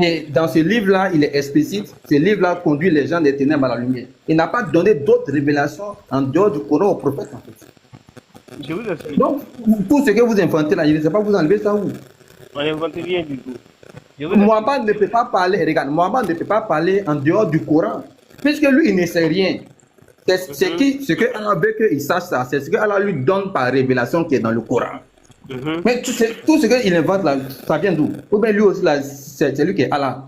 Et dans ce livre-là, il est explicite. Ce livre-là conduit les gens des ténèbres à la lumière. Il n'a pas donné d'autres révélations en dehors du Coran au prophète, en fait. Je vous explique. Donc, tout ce que vous inventez là, je ne sais pas vous enlevez ça où. On n'invente rien du tout. Mohamed ne peut pas parler, regarde, Mohamed ne peut pas parler en dehors du Coran. Puisque lui, il ne sait rien. Ce que Allah veut qu'il sache ça, c'est ce que Allah lui donne par révélation qui est dans le Coran. Mais tout ce qu'il invente là, ça vient d'où? Ou bien lui aussi là, c'est lui qui est Allah.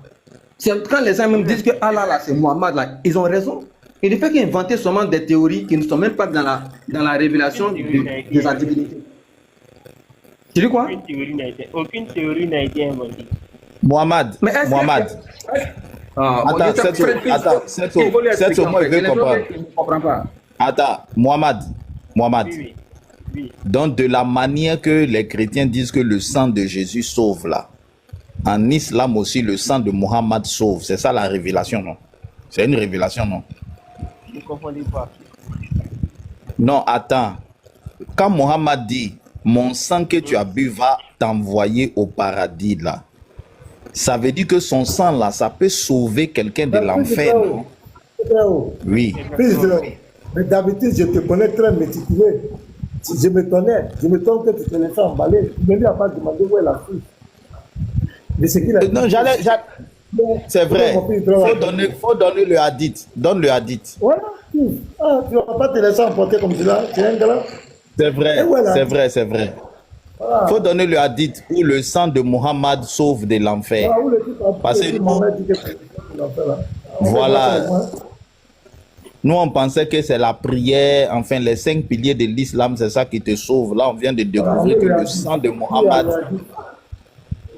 Quand les gens même disent que Allah là, c'est Mohamed là, ils ont raison. Il ne fait qu'inventer seulement des théories qui ne sont même pas dans la révélation de sa divinité. Tu dis quoi? Aucune théorie n'a été inventée. Mohamed. Attends, c'est moi, je veux comprendre. Attends, Mohamed. Oui, oui. Donc, de la manière que les chrétiens disent que le sang de Jésus sauve là, en islam aussi, le sang de Mohammed sauve. C'est ça la révélation, non? C'est une révélation, non? Ne confondez pas. Non, attends. Quand Mohammed dit, mon sang que tu as bu va t'envoyer au paradis là, ça veut dire que son sang là, ça peut sauver quelqu'un de l'enfer, non? Oui. Mais d'habitude, je te connais très méticuleux. Je m'étonne que tu te laisses emballer. Tu me dis à pas demander où est la fille. Mais c'est qu'il a dit. Non, c'est vrai. Faut donner le hadith. Donne le hadith. Voilà. Ah, tu ne vas pas te laisser emporter comme cela. Tu es un gars. C'est vrai, voilà. c'est vrai, c'est vrai. Voilà. Faut donner le hadith où le sang de Mohammed sauve de l'enfer. Parce que voilà. Nous, on pensait que c'est la prière, enfin, les 5 piliers de l'islam, c'est ça qui te sauve. Là, on vient de découvrir que le sang de Mohammed,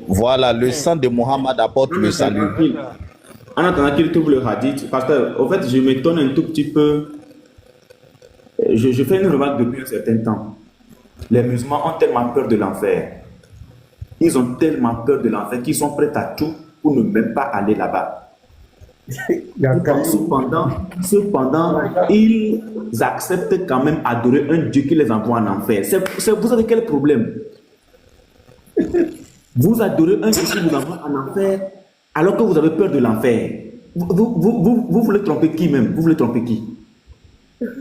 voilà, le sang de Mohammed apporte le salut. En attendant qu'il trouve le hadith, parce que, au fait, je m'étonne un tout petit peu. Je fais une remarque depuis un certain temps. Les musulmans ont tellement peur de l'enfer. Ils ont tellement peur de l'enfer qu'ils sont prêts à tout pour ne même pas aller là-bas. Cependant, ils acceptent quand même adorer un Dieu qui les envoie en enfer. Vous avez quel problème? Vous adorez un Dieu qui vous envoie en enfer alors que vous avez peur de l'enfer. Vous voulez tromper qui même? Vous voulez tromper qui?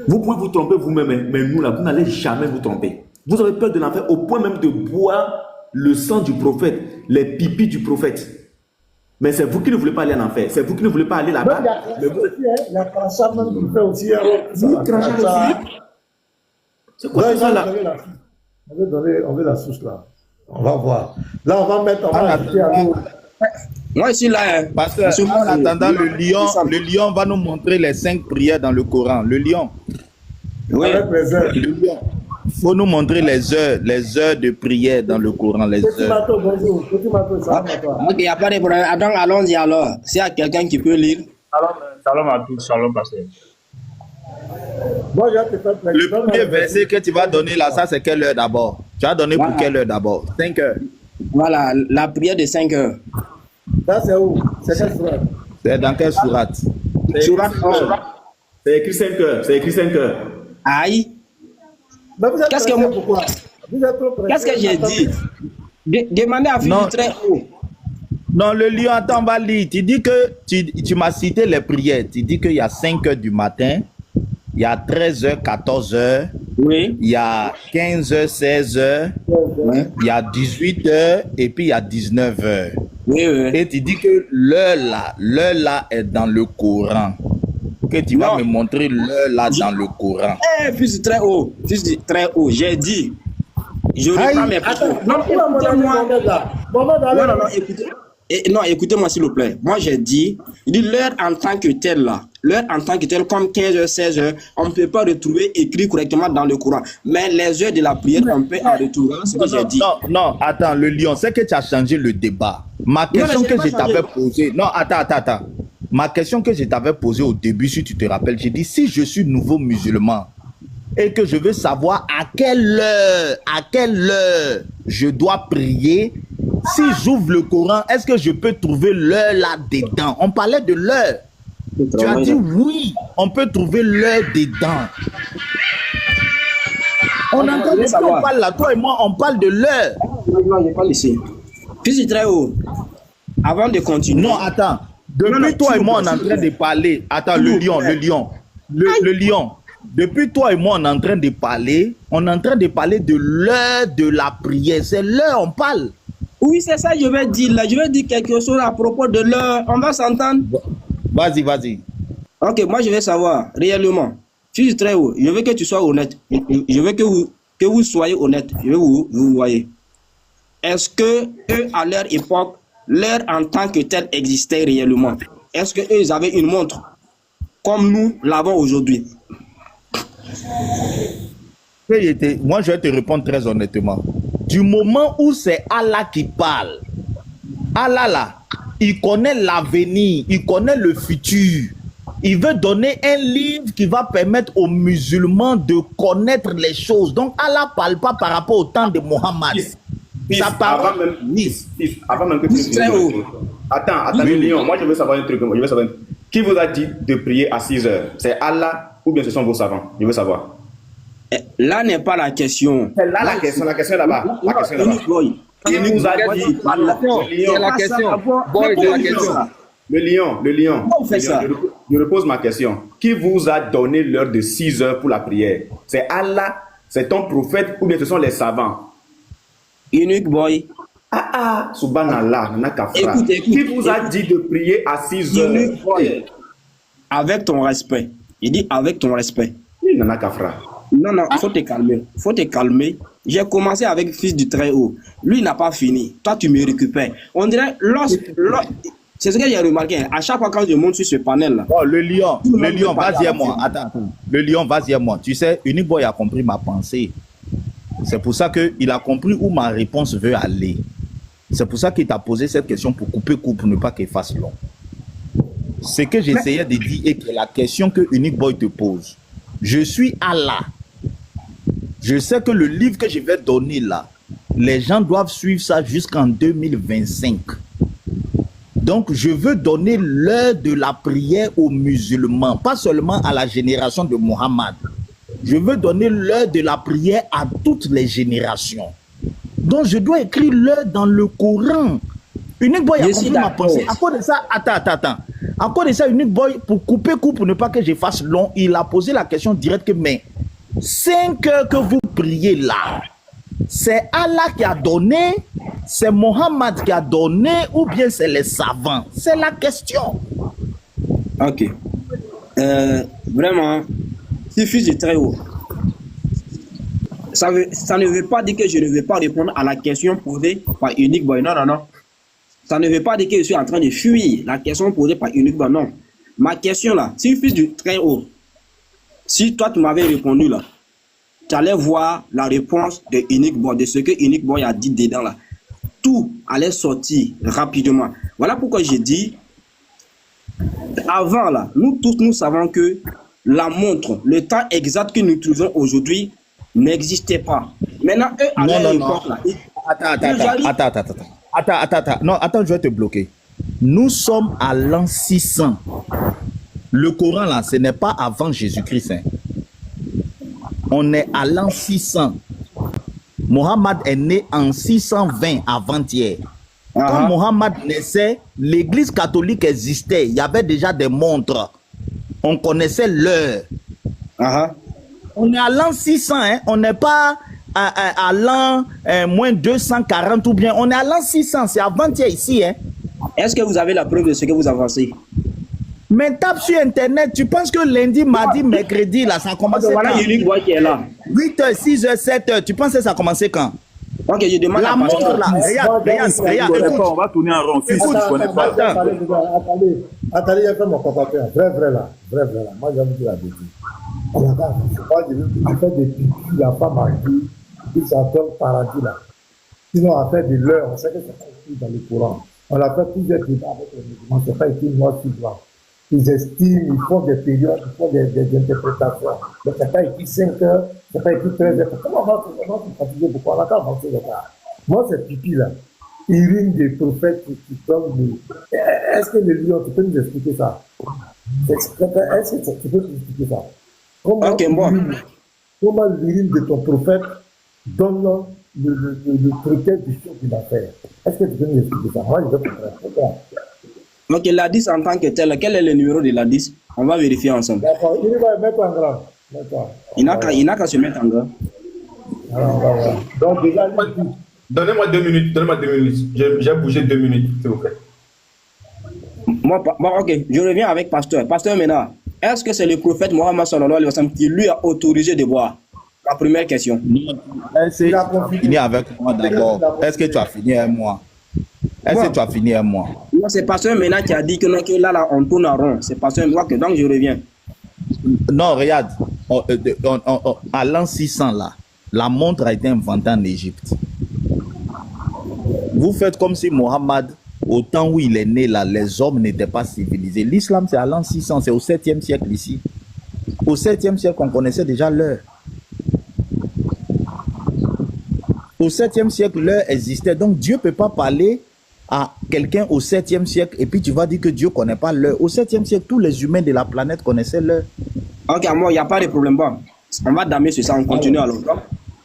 Vous pouvez vous tromper vous-même, mais nous là, vous n'allez jamais vous tromper. Vous avez peur de l'enfer au point même de boire le sang du prophète, les pipis du prophète. Mais c'est vous qui ne voulez pas aller en enfer. C'est vous qui ne voulez pas aller là-bas. Il y a crachat même qui fait aussi. C'est quoi ça là? On veut la source là. On va voir. Là, on va mettre. Moi, ici, là. Parce qu'en attendant, le lion va nous montrer les 5 prières dans le Coran. Le lion. Oui. Le lion. Il faut nous montrer les heures de prière dans le Coran, les heures. Ok, il n'y a pas de problème. Donc, allons-y alors. S'il y a quelqu'un qui peut lire. Shalom à tous, shalom, pasteur. Le premier verset que tu vas donner là, ça c'est quelle heure d'abord? Tu vas donner pour quelle heure d'abord? 5 heures. Voilà, la prière de 5 heures. Ça c'est où? C'est quelle sourate? C'est dans quelle sourate? Sourate 1. C'est écrit 5 heures. C'est écrit 5 heures. Aïe. Qu'est-ce que j'ai dit? Demandez à Philippe très haut. Non, le lion, attends, on va lire. Tu dis que tu m'as cité les prières. Tu dis qu'il y a 5 heures du matin, il y a 13 heures, 14 heures, oui. Il y a 15 heures, 16 heures, oui. Il y a 18 heures et puis il y a 19 heures. Oui, oui. Et tu dis que l'heure là est dans le Coran. Que tu vas me montrer l'heure là dans le Coran. Fils très haut, j'ai dit. Je reprends mes propos. Non, écoutez-moi. Non, écoutez-moi s'il vous plaît. Moi j'ai dit l'heure en tant que telle là, l'heure en tant que telle comme 15h, 16h, on ne peut pas retrouver écrit correctement dans le Coran. Mais les heures de la prière, on peut en retrouver. C'est ce que j'ai dit. Non, attends, le lion, c'est que tu as changé le débat. Ma question que je t'avais posée. Non, attends. Ma question que je t'avais posée au début, si tu te rappelles, j'ai dit si je suis nouveau musulman et que je veux savoir à quelle heure je dois prier. Si j'ouvre le Coran, est-ce que je peux trouver l'heure là-dedans? On parlait de l'heure. Tu as dit oui, on peut trouver l'heure dedans. On entend de quoi on parle là, toi et moi, on parle de l'heure. Non, je parle ici. Puis très haut. Avant de continuer. Non, attends. Depuis toi et moi, on est en train de parler. Attends, le lion. Depuis toi et moi, on est en train de parler. On est en train de parler de l'heure de la prière. C'est l'heure, on parle. Oui, c'est ça, je vais dire là. Je vais dire quelque chose à propos de l'heure. On va s'entendre. Vas-y. Ok, moi je vais savoir réellement. Je suis très haut. Je veux que tu sois honnête. Je veux que vous soyez honnête. Je veux vous voyez. Est-ce que eux, à leur époque, l'heure en tant que telle existait réellement? Est-ce que eux, ils avaient une montre comme nous l'avons aujourd'hui? Moi, je vais te répondre très honnêtement. Du moment où c'est Allah qui parle, Allah là, il connaît l'avenir, il connaît le futur. il veut donner un livre qui va permettre aux musulmans de connaître les choses. Donc Allah ne parle pas par rapport au temps de Mohammed. Ça parle... Avant même que tu finisses. Attends, le lion, moi je veux savoir un truc. Qui vous a dit de prier à 6 heures? C'est Allah ou bien ce sont vos savants? Je veux savoir. Là n'est pas la question. C'est là la question est là-bas. La question est là-bas. Qui vous a dit? C'est la question. Boy, c'est la question. Le lion. Comment on fait ça? Je repose ma question. Qui vous a donné l'heure de 6 heures pour la prière? C'est Allah, c'est ton prophète ou bien ce sont les savants? Unique boy. Subhanallah, Écoute. Qui vous a dit de prier à 6 heures? Unique boy. Avec ton respect. Il dit avec ton respect. Nana Kafra. Non, faut te calmer. J'ai commencé avec Fils du Très-Haut. Lui, il n'a pas fini. Toi, tu me récupères. On dirait, c'est ce que j'ai remarqué. À chaque fois quand je monte sur ce panel-là. Oh, le lion, vas-y à moi. Attends. Le lion, vas-y à moi. Tu sais, Unique Boy a compris ma pensée. C'est pour ça qu'il a compris où ma réponse veut aller. C'est pour ça qu'il t'a posé cette question pour couper court, pour ne pas qu'il fasse long. Ce que j'essayais de dire est que la question que Unique Boy te pose, je suis Allah. Je sais que le livre que je vais donner là, les gens doivent suivre ça jusqu'en 2025. Donc, je veux donner l'heure de la prière aux musulmans, pas seulement à la génération de Mohammed. Je veux donner l'heure de la prière à toutes les générations. Donc, je dois écrire l'heure dans le Coran. Unique Boy a compris ma pensée. À cause de ça, attends. À cause de ça, Unique Boy, pour couper court, pour ne pas que je fasse long, il a posé la question directe que, mais 5 heures que vous priez là, c'est Allah qui a donné, c'est Mohammed qui a donné, ou bien c'est les savants? C'est la question. Ok. Vraiment, si Fils du Très-Haut, ça ne veut pas dire que je ne vais pas répondre à la question posée par Unique Boy. Non. Ça ne veut pas dire que je suis en train de fuir la question posée par Unique Boy. Non. Ma question là, si Fils du Très-Haut, si toi tu m'avais répondu là, tu allais voir la réponse de Unique Boy, de ce que Unique Boy a dit dedans là. Tout allait sortir rapidement. Voilà pourquoi j'ai dit, avant là, nous tous nous savons que la montre, le temps exact que nous utilisons aujourd'hui n'existait pas. Maintenant, eux, à leur époque là. Attends. Non, attends, je vais te bloquer. Nous sommes à l'an 600. Le Coran là, ce n'est pas avant Jésus-Christ. Hein. On est à l'an 600. Mohammed est né en 620 avant-hier. Quand Mohammed naissait, l'église catholique existait. Il y avait déjà des montres. On connaissait l'heure. On est à l'an 600. Hein? On n'est pas à l'an moins 240 ou bien. On est à l'an 600. C'est avant-hier ici. Hein? Est-ce que vous avez la preuve de ce que vous avancez? Mais tape sur Internet, tu penses que lundi, mardi, mercredi, là, ça a commencé quand? Voilà Unique Boy qui est là. 8h, 6h, 7h, tu penses que ça a commencé quand? Ok, je demande la montre là. Regarde, écoute. On va tourner en rond. Fils, tu ne connais pas. Attendez, il fait mon compatriote. Vrai là. Moi, j'ai dit la vérité. On a fait des pipis, la femme a dit, il s'appelle paradis là. Sinon, on a fait de l'heure, on sait que c'est pas écrit dans le Coran. On a fait plusieurs débats avec les musulmans, c'est pas écrit noir sur blanc. Ils estiment, ils font des périodes, ils font des interprétations. Mais c'est pas écrit 5 heures, c'est pas écrit 13 heures. Comment on va se fatiguer? Pourquoi on a qu'à avancer le cas? Moi, c'est pipi là. Urine des prophètes qui tombent. Est-ce que le lion, tu peux nous expliquer ça? Est-ce que tu peux nous expliquer ça? Comment l'urine de ton prophète donne le prétexte du chose qu'il a fait? Est-ce que tu peux nous expliquer ça? Moi, je veux comprendre. Donc, la 10 en tant que tel, quel est le numéro de la 10? On va vérifier ensemble. D'accord, il va mettre en grand. Il n'a qu'à se mettre en grand. Donc, déjà, donnez-moi 2 minutes. J'ai bougé 2 minutes, s'il vous plaît. Ok, je reviens avec Pasteur. Pasteur Ménard, est-ce que c'est le prophète Mohammed sallallahu alayhi wa sallam qui lui a autorisé de boire? La première question. Fini avec moi d'abord. Est-ce que tu as fini avec moi? Non, c'est Pasteur Ménard qui a dit que là, on tourne en rond. C'est Pasteur Ménard que donc je reviens. Non, regarde. À l'an 600 là, la montre a été inventée en Égypte. Vous faites comme si Mohammed au temps où il est né, là, les hommes n'étaient pas civilisés. L'islam, c'est à l'an 600, c'est au 7e siècle ici. Au 7e siècle, on connaissait déjà l'heure. Au 7e siècle, l'heure existait. Donc, Dieu ne peut pas parler à quelqu'un au 7e siècle et puis tu vas dire que Dieu ne connaît pas l'heure. Au 7e siècle, tous les humains de la planète connaissaient l'heure. Ok, moi, il n'y a pas de problème. Bon, on va damer sur ça, on continue alors.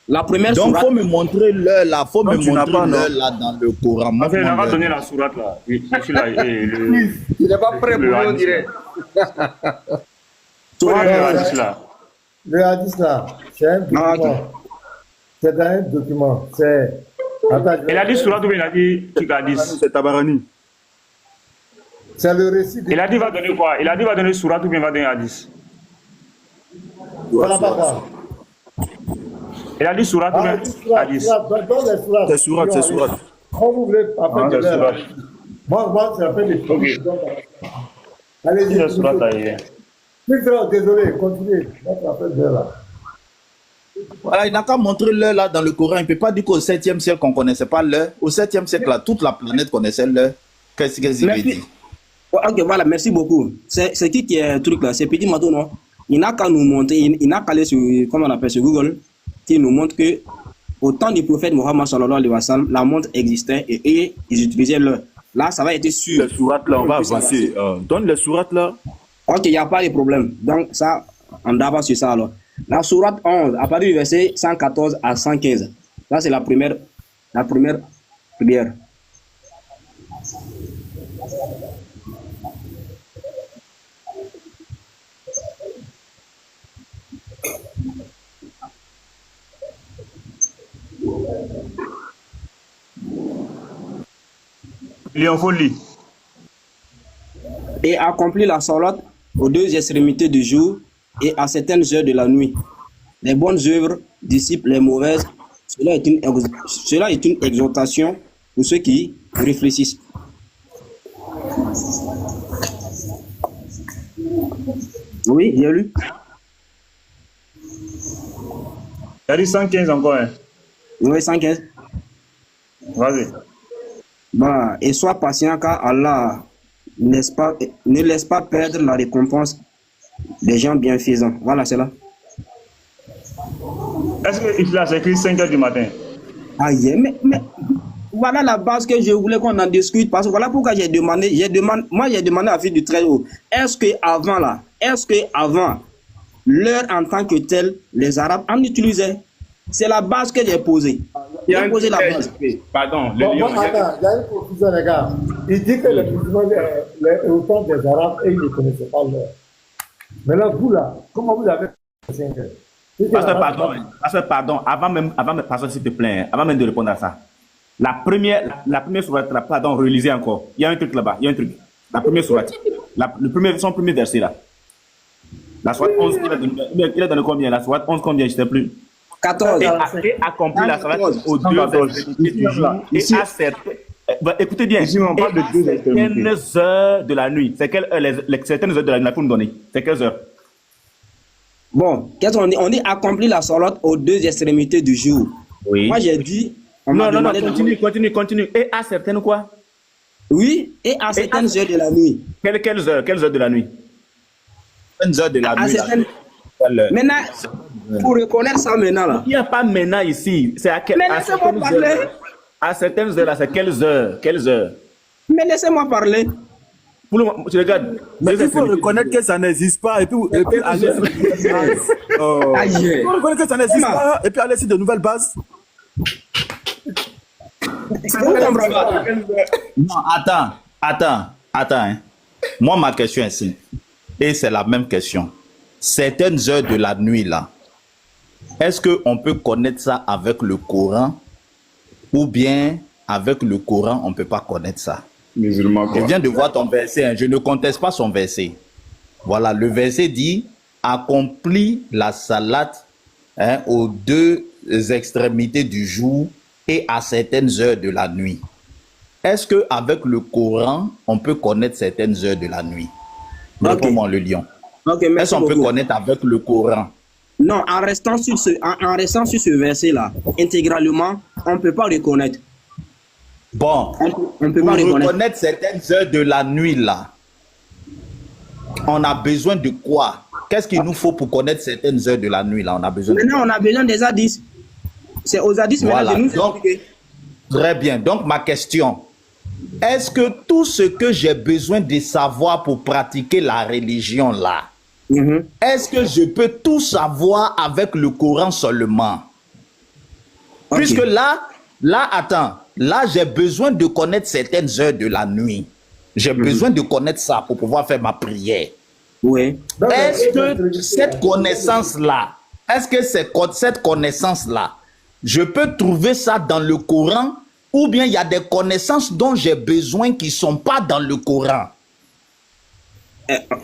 La première donc, il sourate... faut me montrer l'heure là. Il faut me montrer l'heure là dans le Coran. On va donner la sourate là. Je suis là. Il n'est pas prêt pour lui, on dirait. Le hadith là, c'est un document. C'est dans un document. C'est. Attends, il a dit sourate ou il a dit Tikadis. C'est Tabarani. C'est le récit. Il a dit va donner quoi? Il a dit va donner sourate ou bien va donner hadith. Voilà pas. Il a dit sourate ou bien hadith. C'est sourate, c'est sourate. Quand vous voulez appeler de l'air. Moi, c'est appelé des trucs. Allez-y. C'est sourate là. Désolé, continuez. Voilà, il n'a qu'à montrer l'heure là dans le Coran. Il ne peut pas dire qu'au 7e siècle, on ne connaissait pas l'heure. Au 7e siècle, là, toute la planète connaissait l'heure. Qu'est-ce qu'il veut dire? Ok, voilà, merci beaucoup. C'est qui est truc là? C'est Petit Mato, non? Il n'a qu'à nous montrer, il n'a qu'à aller sur, comment on appelle, sur Google, qui nous montre que au temps du prophète Mohammed sallallahu alayhi wa sallam, la montre existait et ils utilisaient l'heure. Là, ça va être sûr. Les sourates là, on va avancer. Donne les sourates là. Ok, il n'y a pas de problème. Donc, ça, on avance sur ça alors. La sourate 11, à partir du verset 114 à 115. Là, c'est la première prière. Léon Folie. Et accomplit la sourate aux deux extrémités du jour et à certaines heures de la nuit. Les bonnes œuvres dissipent les mauvaises. Cela est une exhortation pour ceux qui réfléchissent. Oui, j'ai lu. Il a dit 115 encore. Hein? Oui, 115. Vas-y. Bah, et sois patient car Allah ne laisse pas perdre la récompense des gens bienfaisants. Voilà, c'est là. Est-ce que il a écrit 5 h du matin? Ah, yeah, mais voilà la base que je voulais qu'on en discute. Parce que voilà pourquoi j'ai demandé à Fils du Très-Haut. Est-ce que avant, l'heure en tant que telle, les Arabes en utilisaient? C'est la base que j'ai posée. J'ai posé la base. Pardon, le lion. Il y a une confusion, les gars. Il dit que les musulmans, au temps des Arabes, et ils ne connaissaient pas l'heure. Maintenant, vous là, comment vous avez fait? Pardon, avant même, pardon, s'il te plaît, avant même de répondre à ça. La première sourate, pardon, relisez encore. Il y a un truc là-bas, il y a un truc. La première sourate, son premier verset là. La sourate 11, il a donné combien? La sourate 11, combien? Je ne sais plus. 14. Et accompli la sourate aux deux extrémités du jour et à certaines. Écoutez bien, ici, on parle de deux certaines heures de la nuit. C'est quelles certaines heures de la nuit pour nous donner? C'est quelles heures? Bon, qu'est-ce qu'on dit? On dit accomplir la sourate aux deux extrémités du jour. Oui. Moi, j'ai dit... Non, continue. Et à certaines quoi? Oui, et à certaines heures de la nuit. Quelles heures de la nuit? Certaines heures de la nuit. Maintenant, pour reconnaître ça maintenant là. Il n'y a pas maintenant ici. C'est à quelle heure? À certaines heures là, c'est quelles heures? Mais laissez-moi parler. Pour le moment, tu regardes. Mais il faut reconnaître que ça n'existe pas et puis aller. Il faut reconnaître que ça n'existe pas et puis aller sur de nouvelles bases. Non, attends. Hein. Moi, ma question est simple. Et c'est la même question. Certaines heures de la nuit, là, est-ce qu'on peut connaître ça avec le Coran ou bien avec le Coran, on ne peut pas connaître ça? Musulman, quoi. Je viens de voir ton verset. Hein. Je ne conteste pas son verset. Voilà, le verset dit « Accomplis la salate aux deux extrémités du jour et à certaines heures de la nuit. » Est-ce qu'avec le Coran, on peut connaître certaines heures de la nuit? Réponds-moi, le lion. Est-ce qu'on peut connaître avec le Coran? Non, en restant sur ce verset-là, intégralement, on ne peut pas reconnaître. Bon, On peut pour pas reconnaître. reconnaître certaines heures de la nuit, là, on a besoin de quoi? Qu'est-ce qu'il nous faut pour connaître certaines heures de la nuit, là? On a besoin de Maintenant, on a besoin des hadiths. C'est aux hadiths Voilà. maintenant de nous Donc, expliquer. très bien. Donc, ma question, est-ce que tout ce que j'ai besoin de savoir pour pratiquer la religion, là, est-ce que je peux tout savoir avec le Coran seulement? Ok. Puisque attends, là, j'ai besoin de connaître certaines heures de la nuit. J'ai besoin de connaître ça pour pouvoir faire ma prière. Oui. Est-ce que cette connaissance-là, cette connaissance-là, je peux trouver ça dans le Coran ou bien il y a des connaissances dont j'ai besoin qui ne sont pas dans le Coran?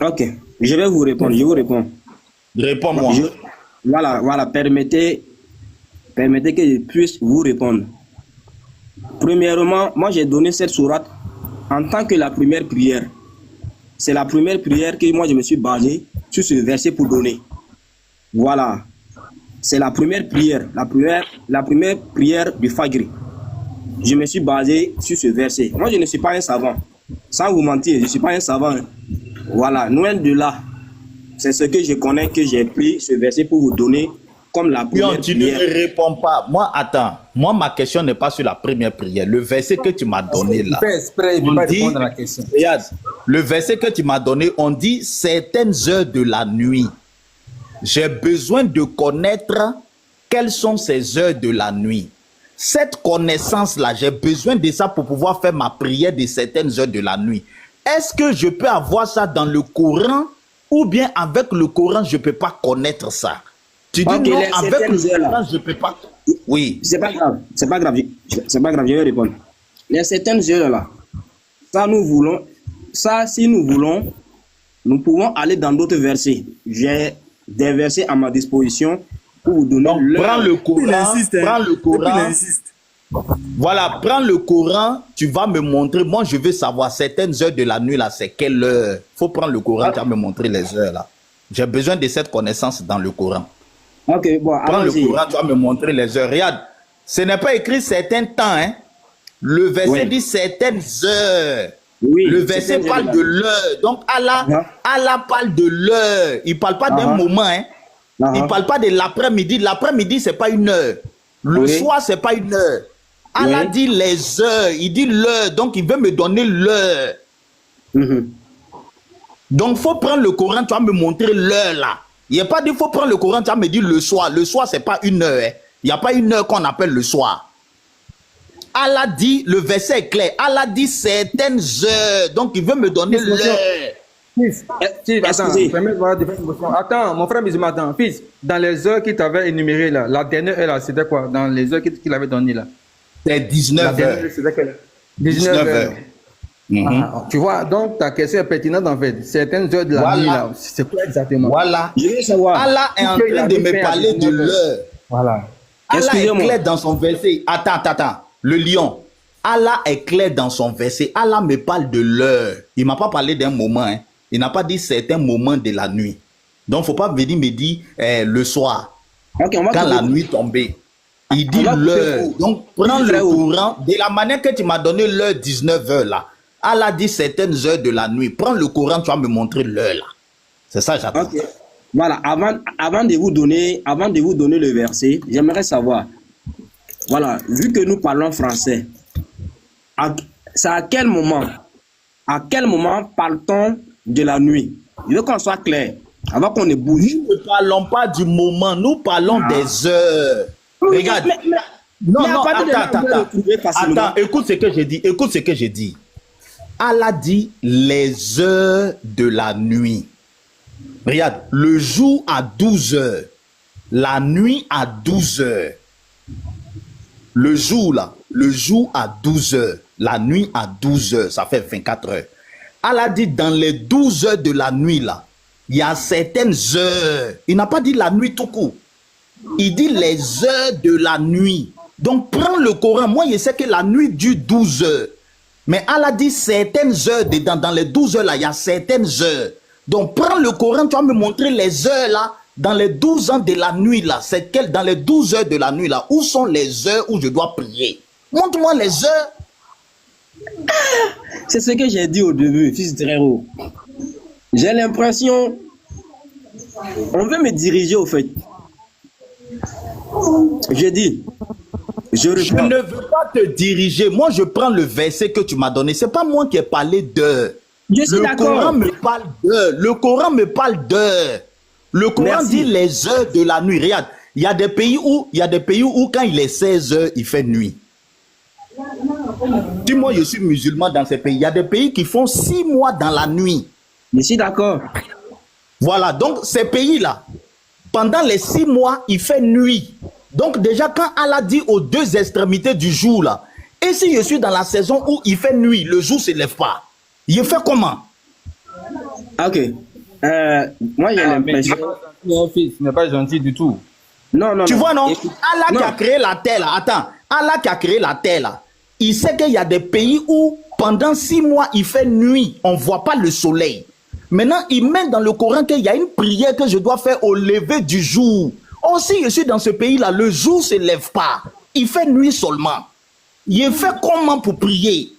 Ok, je vais vous répondre, je vous réponds. Réponds-moi. Voilà, permettez que je puisse vous répondre. Premièrement, moi j'ai donné cette sourate en tant que la première prière. C'est la première prière que moi je me suis basé sur ce verset pour donner. Voilà. C'est la première prière, la première prière du Fajr. Je me suis basé sur ce verset. Moi je ne suis pas un savant. Sans vous mentir, je ne suis pas un savant. Voilà, loin de là. C'est ce que je connais, que j'ai pris ce verset pour vous donner comme la première Tu prière. ne réponds pas. Moi, attends. Moi, ma question n'est pas sur la première prière. Le verset que tu m'as donné là. Il fait exprès, il ne on veut pas dit- répondre à la question. Regarde, le verset que tu m'as donné, on dit certaines heures de la nuit. J'ai besoin de connaître quelles sont ces heures de la nuit. Cette connaissance-là, j'ai besoin de ça pour pouvoir faire ma prière de certaines heures de la nuit. Est-ce que je peux avoir ça dans le Coran ou bien avec le Coran, je ne peux pas connaître ça? Tu dis Ok, non, les avec certaines le heures-là. Coran, je ne peux pas. Oui. C'est pas grave, c'est pas grave, je vais répondre. Les certaines heures là, si nous voulons, nous pouvons aller dans d'autres versets. J'ai des versets à ma disposition pour vous donner Donc, prends le Coran, prends le Coran. Voilà, prends le Coran, tu vas me montrer. Moi, je veux savoir certaines heures de la nuit là, c'est quelle heure. Faut prendre le Coran, tu vas me montrer les heures là. J'ai besoin de cette connaissance dans le Coran. Ok, bon, Prends le allons-y. Coran, tu vas me montrer les heures. Regarde, ce n'est pas écrit certains temps, hein. Le verset Oui. dit certaines heures. Oui, Le verset certaines parle heures. de l'heure. Donc Allah parle de l'heure. Il ne parle pas d'un moment, hein. Il ne parle pas de l'après-midi. L'après-midi, ce n'est pas une heure. Le Oui. soir, ce n'est pas une heure. Allah Oui. dit les heures. Il dit l'heure. Donc, il veut me donner l'heure. Donc, il faut prendre le Coran, tu vas me montrer l'heure là. Il n'y a pas dit, il faut prendre le Coran, tu vas me dire le soir. Le soir, ce n'est pas une heure. Hein. Il n'y a pas une heure qu'on appelle le soir. Allah dit, le verset est clair. Allah dit certaines heures. Donc, il veut me donner Fils, l'heure. Fils, attends, Excusez. permets de voir des questions. Attends, mon frère musulman, attends, fils, dans les heures qu'il t'avait énumérées là, la dernière heure là, c'était quoi? Dans les heures qu'il avait données là? C'est La 19 dernière heures. heure, c'était quelle heure? 19 heures. Ah, tu vois, donc ta question est pertinente en fait. Certaines heures de la Voilà. nuit là, c'est quoi exactement? Voilà. Je veux savoir. Allah est en Puisque il train a de dit me faire parler de 19 heures. l'heure. Voilà. Allah est Excusez-moi. clair dans son verset. Attends. Le lion. Allah est clair dans son verset. Allah me parle de l'heure. Il ne m'a pas parlé d'un moment. Hein. Il n'a pas dit certains moments de la nuit. Donc, il ne faut pas venir me dire le soir. Ok, on va Quand couper. la nuit tombait. Il dit On va couper l'heure. court. Donc, prends le Très haut. courant. De la manière que tu m'as donné l'heure 19 heures là. Allah dit certaines heures de la nuit. Prends le courant, tu vas me montrer l'heure là. C'est ça, j'attends. Ok. Voilà, avant de vous donner le verset, j'aimerais savoir, voilà, vu que nous parlons français, c'est à quel moment parle-t-on de la nuit? Je veux qu'on soit clair, avant qu'on ne bouge. Nous ne parlons pas du moment, nous parlons des heures. Regarde. Non, à partir de là, on peut retrouver facilement. Attends, écoute ce que j'ai dit. Allah dit les heures de la nuit. Regarde, le jour à 12 heures, la nuit à 12 heures. Le jour là, le jour à 12 heures, la nuit à 12 heures, ça fait 24 heures. Allah dit dans les 12 heures de la nuit là, il y a certaines heures. Il n'a pas dit la nuit tout court. Il dit les heures de la nuit. Donc prends le Coran. Moi, je sais que la nuit dure 12 heures. Mais Allah dit certaines heures dedans. Dans les 12 heures là, il y a certaines heures. Donc prends le Coran, tu vas me montrer les heures là. Dans les 12 ans de la nuit là, c'est quelle? Dans les 12 heures de la nuit là, où sont les heures où je dois prier? Montre-moi les heures. C'est ce que j'ai dit au début, fils de Trero. J'ai l'impression, on veut me diriger au fait. J'ai dit, je ne veux pas te diriger. Moi, je prends le verset que tu m'as donné. C'est pas moi qui ai parlé d'heure. Je suis d'accord. Le Coran me parle d'heure. Le Coran me parle d'heure. Le Coran dit les heures de la nuit. Regarde, il y a des pays où quand il est 16 heures, il fait nuit. Si moi je suis musulman dans ces pays, il y a des pays qui font 6 mois dans la nuit. Je suis d'accord. Voilà, donc ces pays-là, pendant les 6 mois, il fait nuit. Donc déjà, quand Allah dit aux deux extrémités du jour, là, et si je suis dans la saison où il fait nuit, le jour ne se lève pas, il fait comment? Ok. Moi, j'ai l'impression... Mon fils n'est pas gentil du tout. Non. Tu vois, non? Allah qui a créé la terre, là, attends. Allah qui a créé la terre, là, il sait qu'il y a des pays où, pendant 6 mois, il fait nuit. On ne voit pas le soleil. Maintenant, il met dans le Coran qu'il y a une prière que je dois faire au lever du jour. Oh, si je suis dans ce pays-là, le jour ne se lève pas. Il fait nuit seulement. Il fait comment pour prier?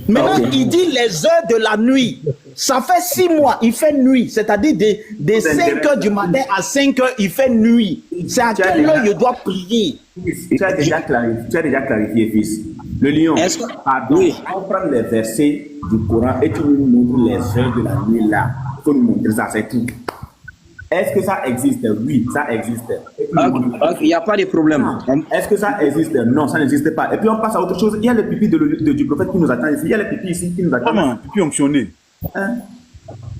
Maintenant, il dit les heures de la nuit. Ça fait 6 mois, il fait nuit. C'est-à-dire de 5 heures du matin à 5 heures, il fait nuit. C'est à quelle heure je dois prier? Tu as déjà clarifié, fils. Le lion, pardon, on prend les versets du Coran et tu nous montres les heures de la nuit là. Il faut nous montrer ça, c'est tout. Est-ce que ça existe? Oui, ça existe. Il n'y a pas de problème. Est-ce que ça existe? Non, ça n'existe pas. Et puis on passe à autre chose. Il y a le pipi du prophète qui nous attend ici. Il y a le pipi ici qui nous attend. Comment? Pipi onctionné.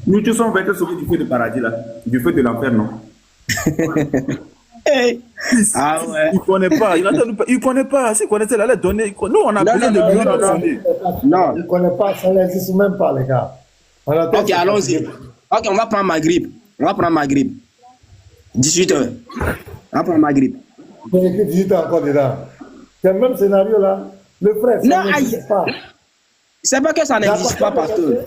Nous tous sommes été sauvés du feu de paradis là. Du feu de l'enfer, non? Ah ouais. Il connaît pas. Il connaît pas. S'il connaissait, il allait donner. Nous, on a besoin de lui donner. Non, il ne connaît pas. Ça n'existe même pas, les gars. Ok, allons-y. Ok, on va prendre ma grippe. 18 heures. On va prendre ma grippe. 18 heures encore dedans. C'est le même scénario là. Le frère, ça n'existe pas. C'est pas que ça n'existe pas, pasteur.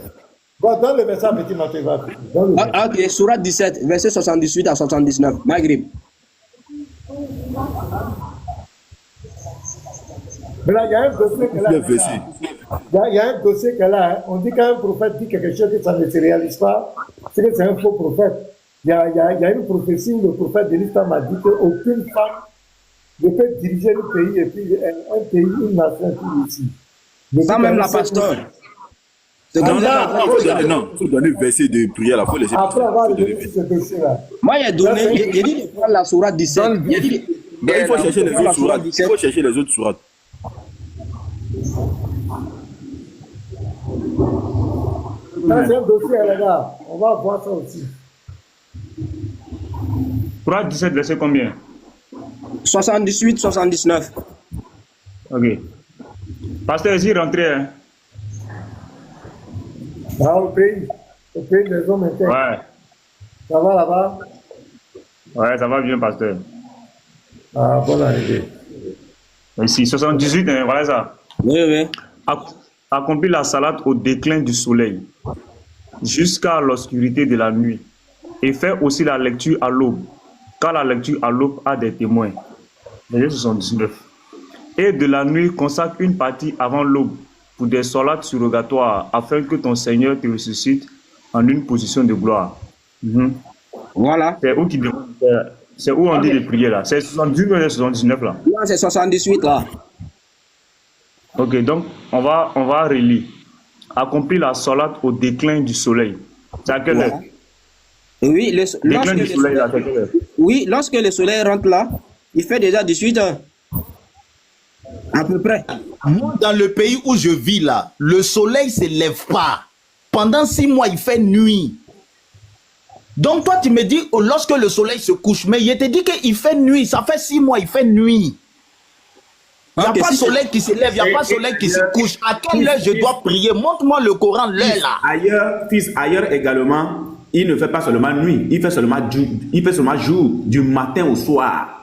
Bon, donne le verset à petit Mathieu. Ok, Sourate 17, verset 78 à 79. Maghrib. Mais là, il y a un dossier que là. Il y a un dossier que là, on dit qu'un prophète dit quelque chose que ça ne se réalise pas, c'est que c'est un faux prophète. Il y a une prophétie où le prophète de l'Islam a dit qu'aucune femme ne peut diriger le pays et puis un pays, une nation qui ici. Ça même la pasteur. Non, il faut donner le verset de prière là. Après avoir donné ce dossier-là. Moi, j'ai dit de prendre la Sourate 17. Il faut chercher les autres sourates. Il faut chercher les autres sourates. Là, c'est un dossier, les gars. On va voir ça aussi. Sourate 17, verset combien? 78, 79. Ok. Pasteur, ici, rentrez. Hein. Au pays des hommes internes. Ouais. Ça va là-bas? Ouais, ça va bien, pasteur. Ah, bonne arrivée. Ici, 78, hein, voilà ça. Oui. Accomplis la salade au déclin du soleil, jusqu'à l'obscurité de la nuit. Et fais aussi la lecture à l'aube, car la lecture à l'aube a des témoins. Verset 79. Et de la nuit, consacre une partie avant l'aube pour des salades surrogatoires, afin que ton Seigneur te ressuscite en une position de gloire. Voilà. C'est où on dit les prières là? C'est 78 ou 79 là? Non, c'est 78 là. Ok, donc on va relire. Accomplis la salade au déclin du soleil. C'est à quelle heure? Oui, déclin du soleil là, c'est à quelle heure? Oui, lorsque le soleil rentre là, il fait déjà 18 heures. À peu près. Moi, dans le pays où je vis là, le soleil ne se lève pas. Pendant 6 mois, il fait nuit. Donc toi, tu me dis, lorsque le soleil se couche, mais je te dis qu'il fait nuit. Ça fait 6 mois, il fait nuit. Il n'y a pas de soleil qui se lève, il n'y a pas de soleil qui se couche. À quelle heure je dois prier? Montre-moi le Coran, l'heure là. Ailleurs également, il ne fait pas seulement nuit, il fait seulement jour, du matin au soir.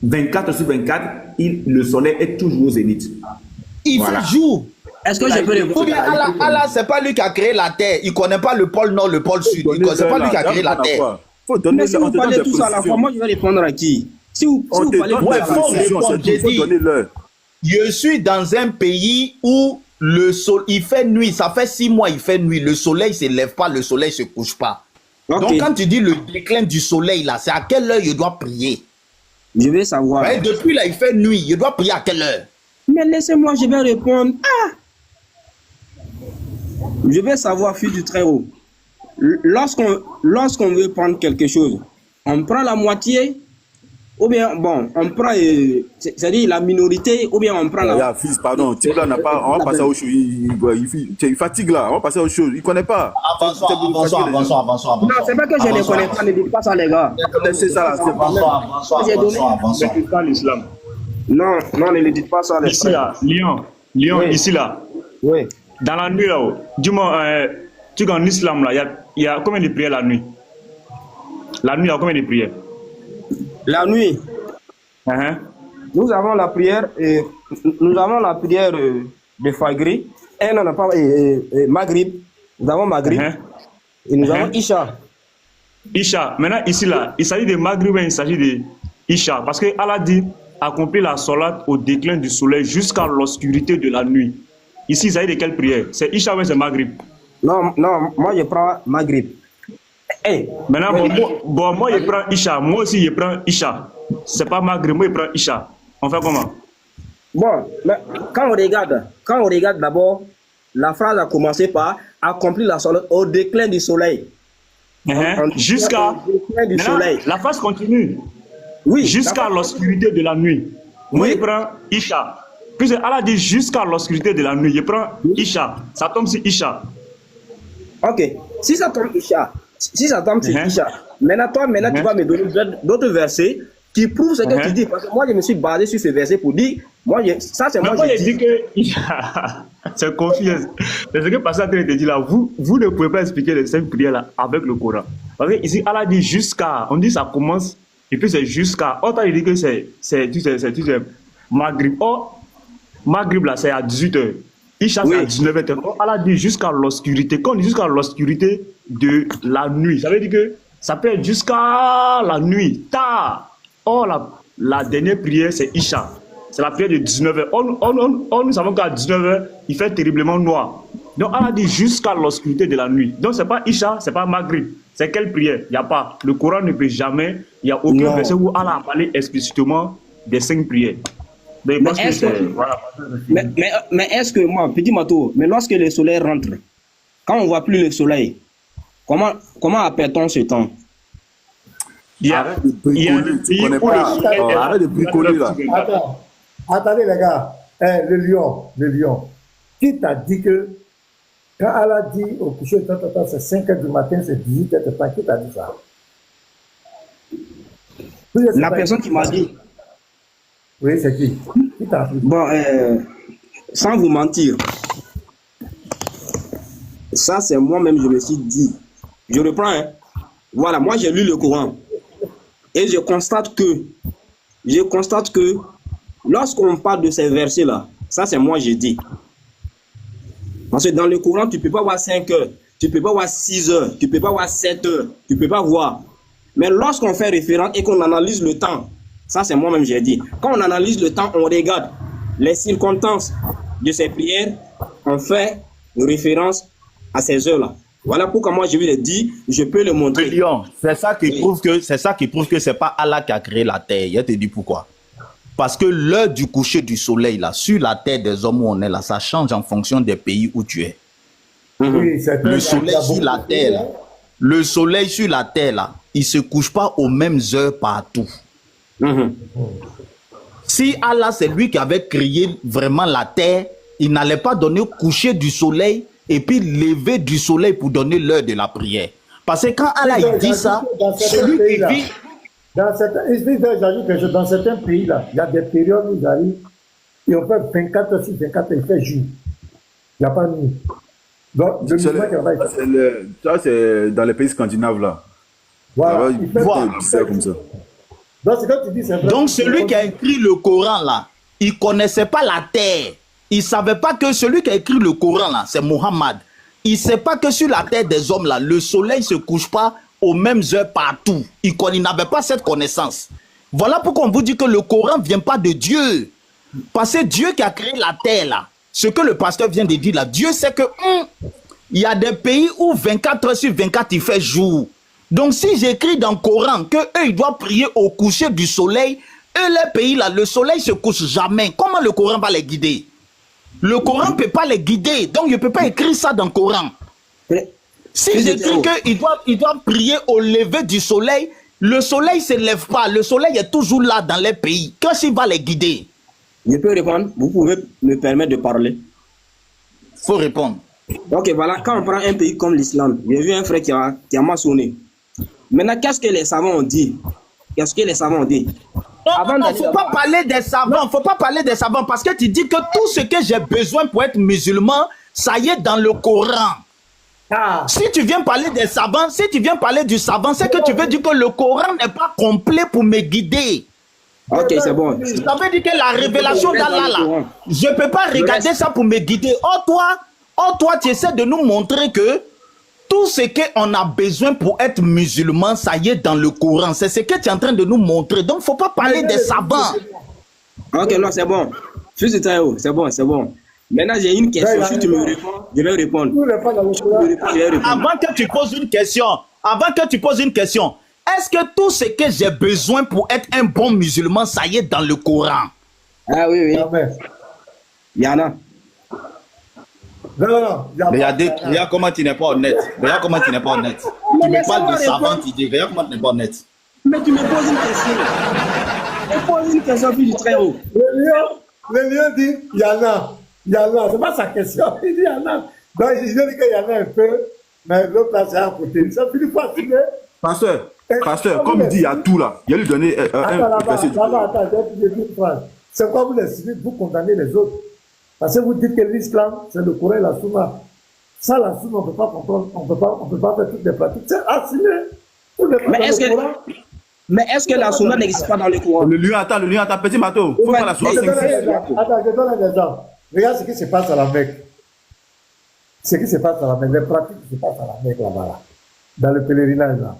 24 sur 24, le soleil est toujours au zénith. Il fait jour. Est-ce que je peux répondre? Ou bien Allah, c'est pas lui qui a créé la terre. Il ne connaît pas le pôle nord, le pôle sud. C'est pas lui qui a créé la terre. Mais si vous parlez tous à la fois, moi je vais répondre à qui? Si vous parlez il faut donner l'heure. Je suis dans un pays où le soleil, il fait nuit. Ça fait 6 mois, il fait nuit. Le soleil ne se lève pas, le soleil ne se couche pas. Ok. Donc, quand tu dis le déclin du soleil, là, c'est à quelle heure je dois prier? Je vais savoir. Ouais, depuis là, il fait nuit. Je dois prier à quelle heure? Mais laissez-moi, je vais répondre. Ah! Je vais savoir, fils du Très-Haut. Lorsqu'on veut prendre quelque chose, on prend la moitié, ou bien, bon, on prend, c'est-à-dire la minorité, ou bien on prend la... Fils, pardon, Tibla n'a pas... On va passer aux choses. Il fatigue là, on va passer aux choses. Il ne connaît pas. Avançons. Non, c'est pas que je ne connais pas, ne dites pas ça, les gars. Laissez ça là, c'est Avançons. C'est pas l'islam. Non, ne le dites pas ça, les Ici là, Lyon, Oui. ici là. Oui. Dans la nuit là-haut, dis-moi, tu vois en islam là, il y a combien de prières la nuit? La nuit, il y a combien de prières? La nuit, nous avons la prière, de Fagri, et on n'a pas Maghrib, nous avons Maghrib, et nous avons Isha. Isha, maintenant ici là, il s'agit de Maghrib, il s'agit de Isha, parce que Allah dit accomplir la salat au déclin du soleil jusqu'à l'obscurité de la nuit. Ici, il s'agit de quelle prière? C'est Isha ou c'est Maghrib? Non, moi je prends Maghrib. Hey, maintenant, moi je prends Isha, moi aussi je prends Isha. C'est pas Maghrib, moi je prends Isha. On fait comment? Bon, mais quand on regarde d'abord, la phrase a commencé par accomplir la salat au déclin du soleil. Jusqu'à du soleil. La phrase continue. Oui. Jusqu'à l'obscurité de la nuit. Moi, je prends Isha. Puis Allah dit jusqu'à l'obscurité de la nuit. Je prends Isha. Ça tombe sur Isha. Ok. Si ça tombe Isha, Isha, maintenant tu vas me donner d'autres versets qui prouvent ce que tu dis. Parce que moi, je me suis basé sur ce verset pour dire, ça c'est moi je dis que c'est confiance. C'est ce que Pasteur te dit là. Vous ne pouvez pas expliquer les 5 prières là avec le Coran. Parce que ici, Allah dit jusqu'à. On dit ça commence et puis c'est jusqu'à. Autant il dit que c'est Maghrib. Or, Maghrib là, c'est à 18h. Isha, c'est à 19h. Or, Allah dit jusqu'à l'obscurité. Quand on dit jusqu'à l'obscurité de la nuit, ça veut dire que ça peut être jusqu'à la nuit, tard. Or, la dernière prière, c'est Isha. C'est la prière de 19h. Or, nous savons qu'à 19h, il fait terriblement noir. Donc, Allah dit jusqu'à l'obscurité de la nuit. Donc, ce n'est pas Isha, ce n'est pas Maghrib. C'est quelle prière? Il n'y a pas. Le Coran ne peut jamais. Il n'y a aucun verset où Allah a parlé explicitement des 5 prières. Donc, mais est-ce que moi, petit Mato, mais lorsque le soleil rentre, quand on ne voit plus le soleil, comment appelle-t-on ce temps? Arrête de bricoler, tu connais pas. Arrête de bricoler là. Attendez les gars, le lion. Qui t'a dit que quand Allah dit au coucher de temps, c'est 5h du matin, c'est 18h de temps, qui t'a dit ça? La personne qui m'a dit. Oui, c'est qui? Qui t'a dit? Bon, sans vous mentir, ça c'est moi-même, je me suis dit. Je reprends, hein. Voilà, moi j'ai lu le Coran. Et je constate que lorsqu'on parle de ces versets-là, ça c'est moi j'ai dit. Parce que dans le Coran, tu ne peux pas voir 5 heures, tu ne peux pas voir 6 heures, tu ne peux pas voir 7 heures, tu ne peux pas voir. Mais lorsqu'on fait référence et qu'on analyse le temps, ça c'est moi-même j'ai dit. Quand on analyse le temps, on regarde les circonstances de ces prières, on fait référence à ces heures-là. Voilà pourquoi moi je lui ai dit, je peux le montrer. C'est ça qui prouve que c'est pas Allah qui a créé la terre. Je te dis pourquoi. Parce que l'heure du coucher du soleil là, sur la terre des hommes où on est là, ça change en fonction des pays où tu es. Oui, le soleil sur la terre là, le soleil sur la terre là, il se couche pas aux mêmes heures partout. Si Allah c'est lui qui avait créé vraiment la terre, il n'allait pas donner coucher du soleil et puis lever du soleil pour donner l'heure de la prière. Parce que quand Allah il dit ça, celui qui vit... Dans certains pays là, il y a des périodes où ils arrivent et on fait 24 heures sur 24 heures, il fait jour. Il n'y a pas de nuit. Donc, ça c'est dans les pays scandinaves là. Voilà. C'est comme ça. Donc celui qui a écrit le Coran là, il ne connaissait pas la terre. Il ne savait pas que celui qui a écrit le Coran là, c'est Mohammed. Il ne sait pas que sur la terre des hommes là, le soleil ne se couche pas aux mêmes heures partout. Il n'avait pas cette connaissance. Voilà pourquoi on vous dit que le Coran ne vient pas de Dieu. Parce que Dieu qui a créé la terre, là, ce que le pasteur vient de dire là, Dieu sait que il y a des pays où 24 heures sur 24, il fait jour. Donc, si j'écris dans le Coran que eux, ils doivent prier au coucher du soleil, eux, les pays là, le soleil se couche jamais. Comment le Coran va les guider? Le Coran ne peut pas les guider. Donc, je ne peux pas écrire ça dans le Coran. Si j'écris qu'ils doivent prier au lever du soleil, le soleil ne se lève pas. Le soleil est toujours là dans les pays. Qu'est-ce qu'il va les guider? Je peux répondre? Vous pouvez me permettre de parler? Il faut répondre. Ok, voilà, quand on prend un pays comme l'islam, j'ai vu un frère qui a maçonné. Maintenant, qu'est-ce que les savants ont dit? Qu'est-ce que les savants ont dit? Non, il ne faut pas parler des savants. Il ne faut pas parler des savants parce que tu dis que tout ce que j'ai besoin pour être musulman, ça y est dans le Coran. Si tu viens parler des savants, si tu viens parler du savant, c'est que tu veux dire que le Coran n'est pas complet pour me guider. Ok, c'est bon. Ça veut dire que la révélation d'Allah, là, je ne peux pas regarder ça pour me guider. Toi, tu essaies de nous montrer que tout ce qu'on a besoin pour être musulman, ça y est dans le Coran. C'est ce que tu es en train de nous montrer. Donc, il ne faut pas parler des savants. Ok, non, c'est bon. C'est bon, c'est bon. Maintenant, j'ai une question. Si tu me réponds, je vais répondre. Avant que tu poses une question, est-ce que tout ce que j'ai besoin pour être un bon musulman, ça y est dans le Coran? Ah oui. Il y en a. Regarde comment tu n'es pas honnête. Regarde comment tu n'es pas honnête. Tu me parles de savant, tu dis, regarde comment tu n'es pas honnête. Mais tu me poses une question. Je pose une question plus du très haut. Le lion dit, il y en a. C'est pas sa question. Il dit, il y en a. Donc, je dis qu'il y en a un peu, mais l'autre là, c'est à côté. Ça finit pas signer. Pasteur, comme il dit, il y a tout là. Il a lui donné un verset. Attends, j'ai dit une phrase. C'est quoi vous les suivez, vous condamnez les autres? Parce que vous dites que l'islam, c'est le Coran et la Sunna. Ça, la Sunna, on ne peut pas comprendre, on peut pas faire toutes les pratiques. C'est assigné. Mais est-ce que la Sunna n'existe pas dans le Coran? Le lion attend, petit bateau. Faut pas la Sunna. Attends, je donne un exemple. Regarde ce qui se passe à la Mecque. Les pratiques qui se passent à la Mecque là-bas, dans le pèlerinage là.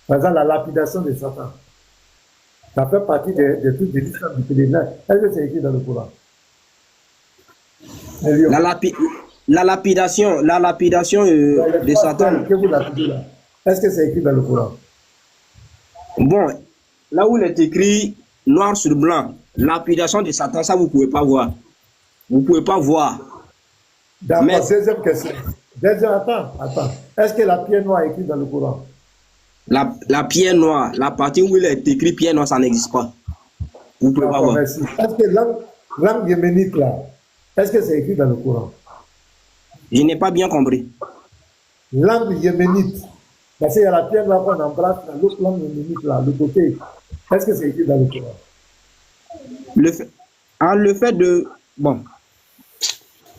Par exemple, la lapidation de Satan. Ça fait partie des trucs de l'islam du pèlerinage. Est-ce que c'est écrit dans le Coran? La lapidation de Satan. Est-ce que c'est écrit dans le Coran? Bon, là où il est écrit noir sur blanc, lapidation de Satan, ça vous ne pouvez pas voir. Vous ne pouvez pas voir. D'accord, deuxième question. Attends. Est-ce que la pierre noire est écrite dans le Coran? La pierre noire, la partie où il est écrit pierre noire, ça n'existe pas. Vous ne pouvez pas voir. Merci. Est-ce que langue yéménite là, est-ce que c'est écrit dans le Coran? Je n'ai pas bien compris. Langue yéménite. Parce qu'il y a la pierre noire qu'on embrasse, l'autre langue yéménite là, le côté. Est-ce que c'est écrit dans le Coran? Le fait de... Bon.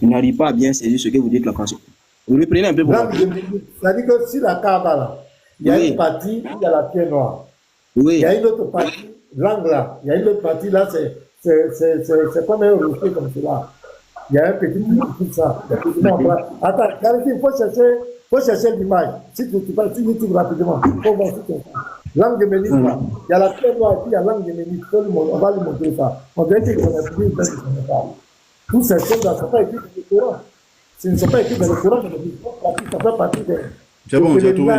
Je n'arrive pas à bien saisir ce que vous dites là, François. Vous reprenez un peu pour langue yéménite. C'est-à-dire que si la Kaaba là, il y a une partie où il y a la pierre noire. Oui. Il y a une autre partie, langue là. Il y a une autre partie là, c'est comme un rocher comme cela. Il y a un petit truc comme ça. Attends, il faut chercher l'image. Si tu parles sur YouTube rapidement, il faut voir si langue yéménite là. Il y a la pierre noire et puis il y a langue yéménite. On va lui montrer ça. On dirait qu'il connaît plus, il ne connaît pas. Tous ces choses là ne sont pas écrites dans le Coran. Ce ne sont pas écrits dans le Coran, mais ça fait partie des... C'est bon, j'ai trouvé.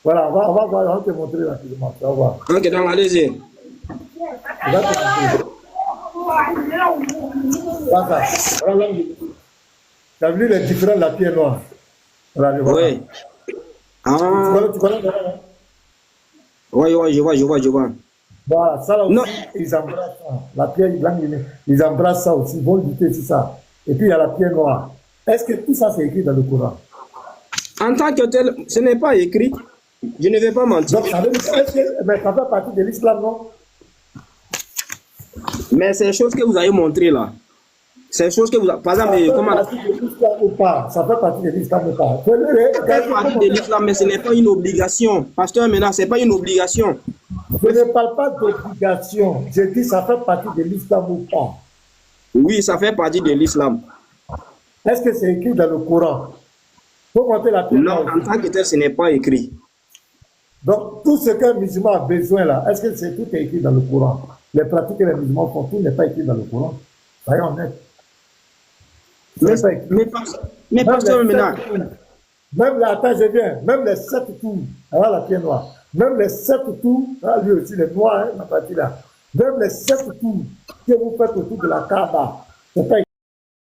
Voilà, on va voir, on va te montrer rapidement. On va voir. Ok, donc allez-y. On va te montrer. Voilà. Tu as vu les différents de la pierre noire? Voilà, oui. Tu connais? Oui, je vois. Voilà, ça là aussi, ils embrassent ça. La pierre blanche, ils embrassent ça aussi, ils vont lutter sur ça. Et puis il y a la pierre noire. Est-ce que tout ça c'est écrit dans le Coran? En tant que tel, ce n'est pas écrit. Je ne vais pas mentir. Donc, ça fait partie de l'islam, non? Mais c'est des choses que vous avez montrées là. C'est des choses que vous avez... Par exemple, comment... Ça fait partie de l'islam ou pas? Ça fait partie de l'islam, mais ce n'est pas une obligation. Pasteur, maintenant, ce n'est pas une obligation. Je ne parle pas d'obligation. Je dis ça fait partie de l'islam ou pas? Oui, ça fait partie de l'islam. Est-ce que c'est écrit dans le Coran? Faut monter la pierre. Non, en tant que tel, ce n'est pas écrit. Donc, tout ce qu'un musulman a besoin là, est-ce que c'est tout écrit dans le Coran? les pratiques que les musulmans font, tout n'est pas écrit dans le Coran. Soyons honnêtes. Mais pasteur Ménard. Même là, attends, je viens, même les 7 tours, alors la pierre noire, même les 7 tours, là, lui aussi, les noirs, hein, la partie là, même les 7 tours que vous faites autour de la Kaaba, c'est pas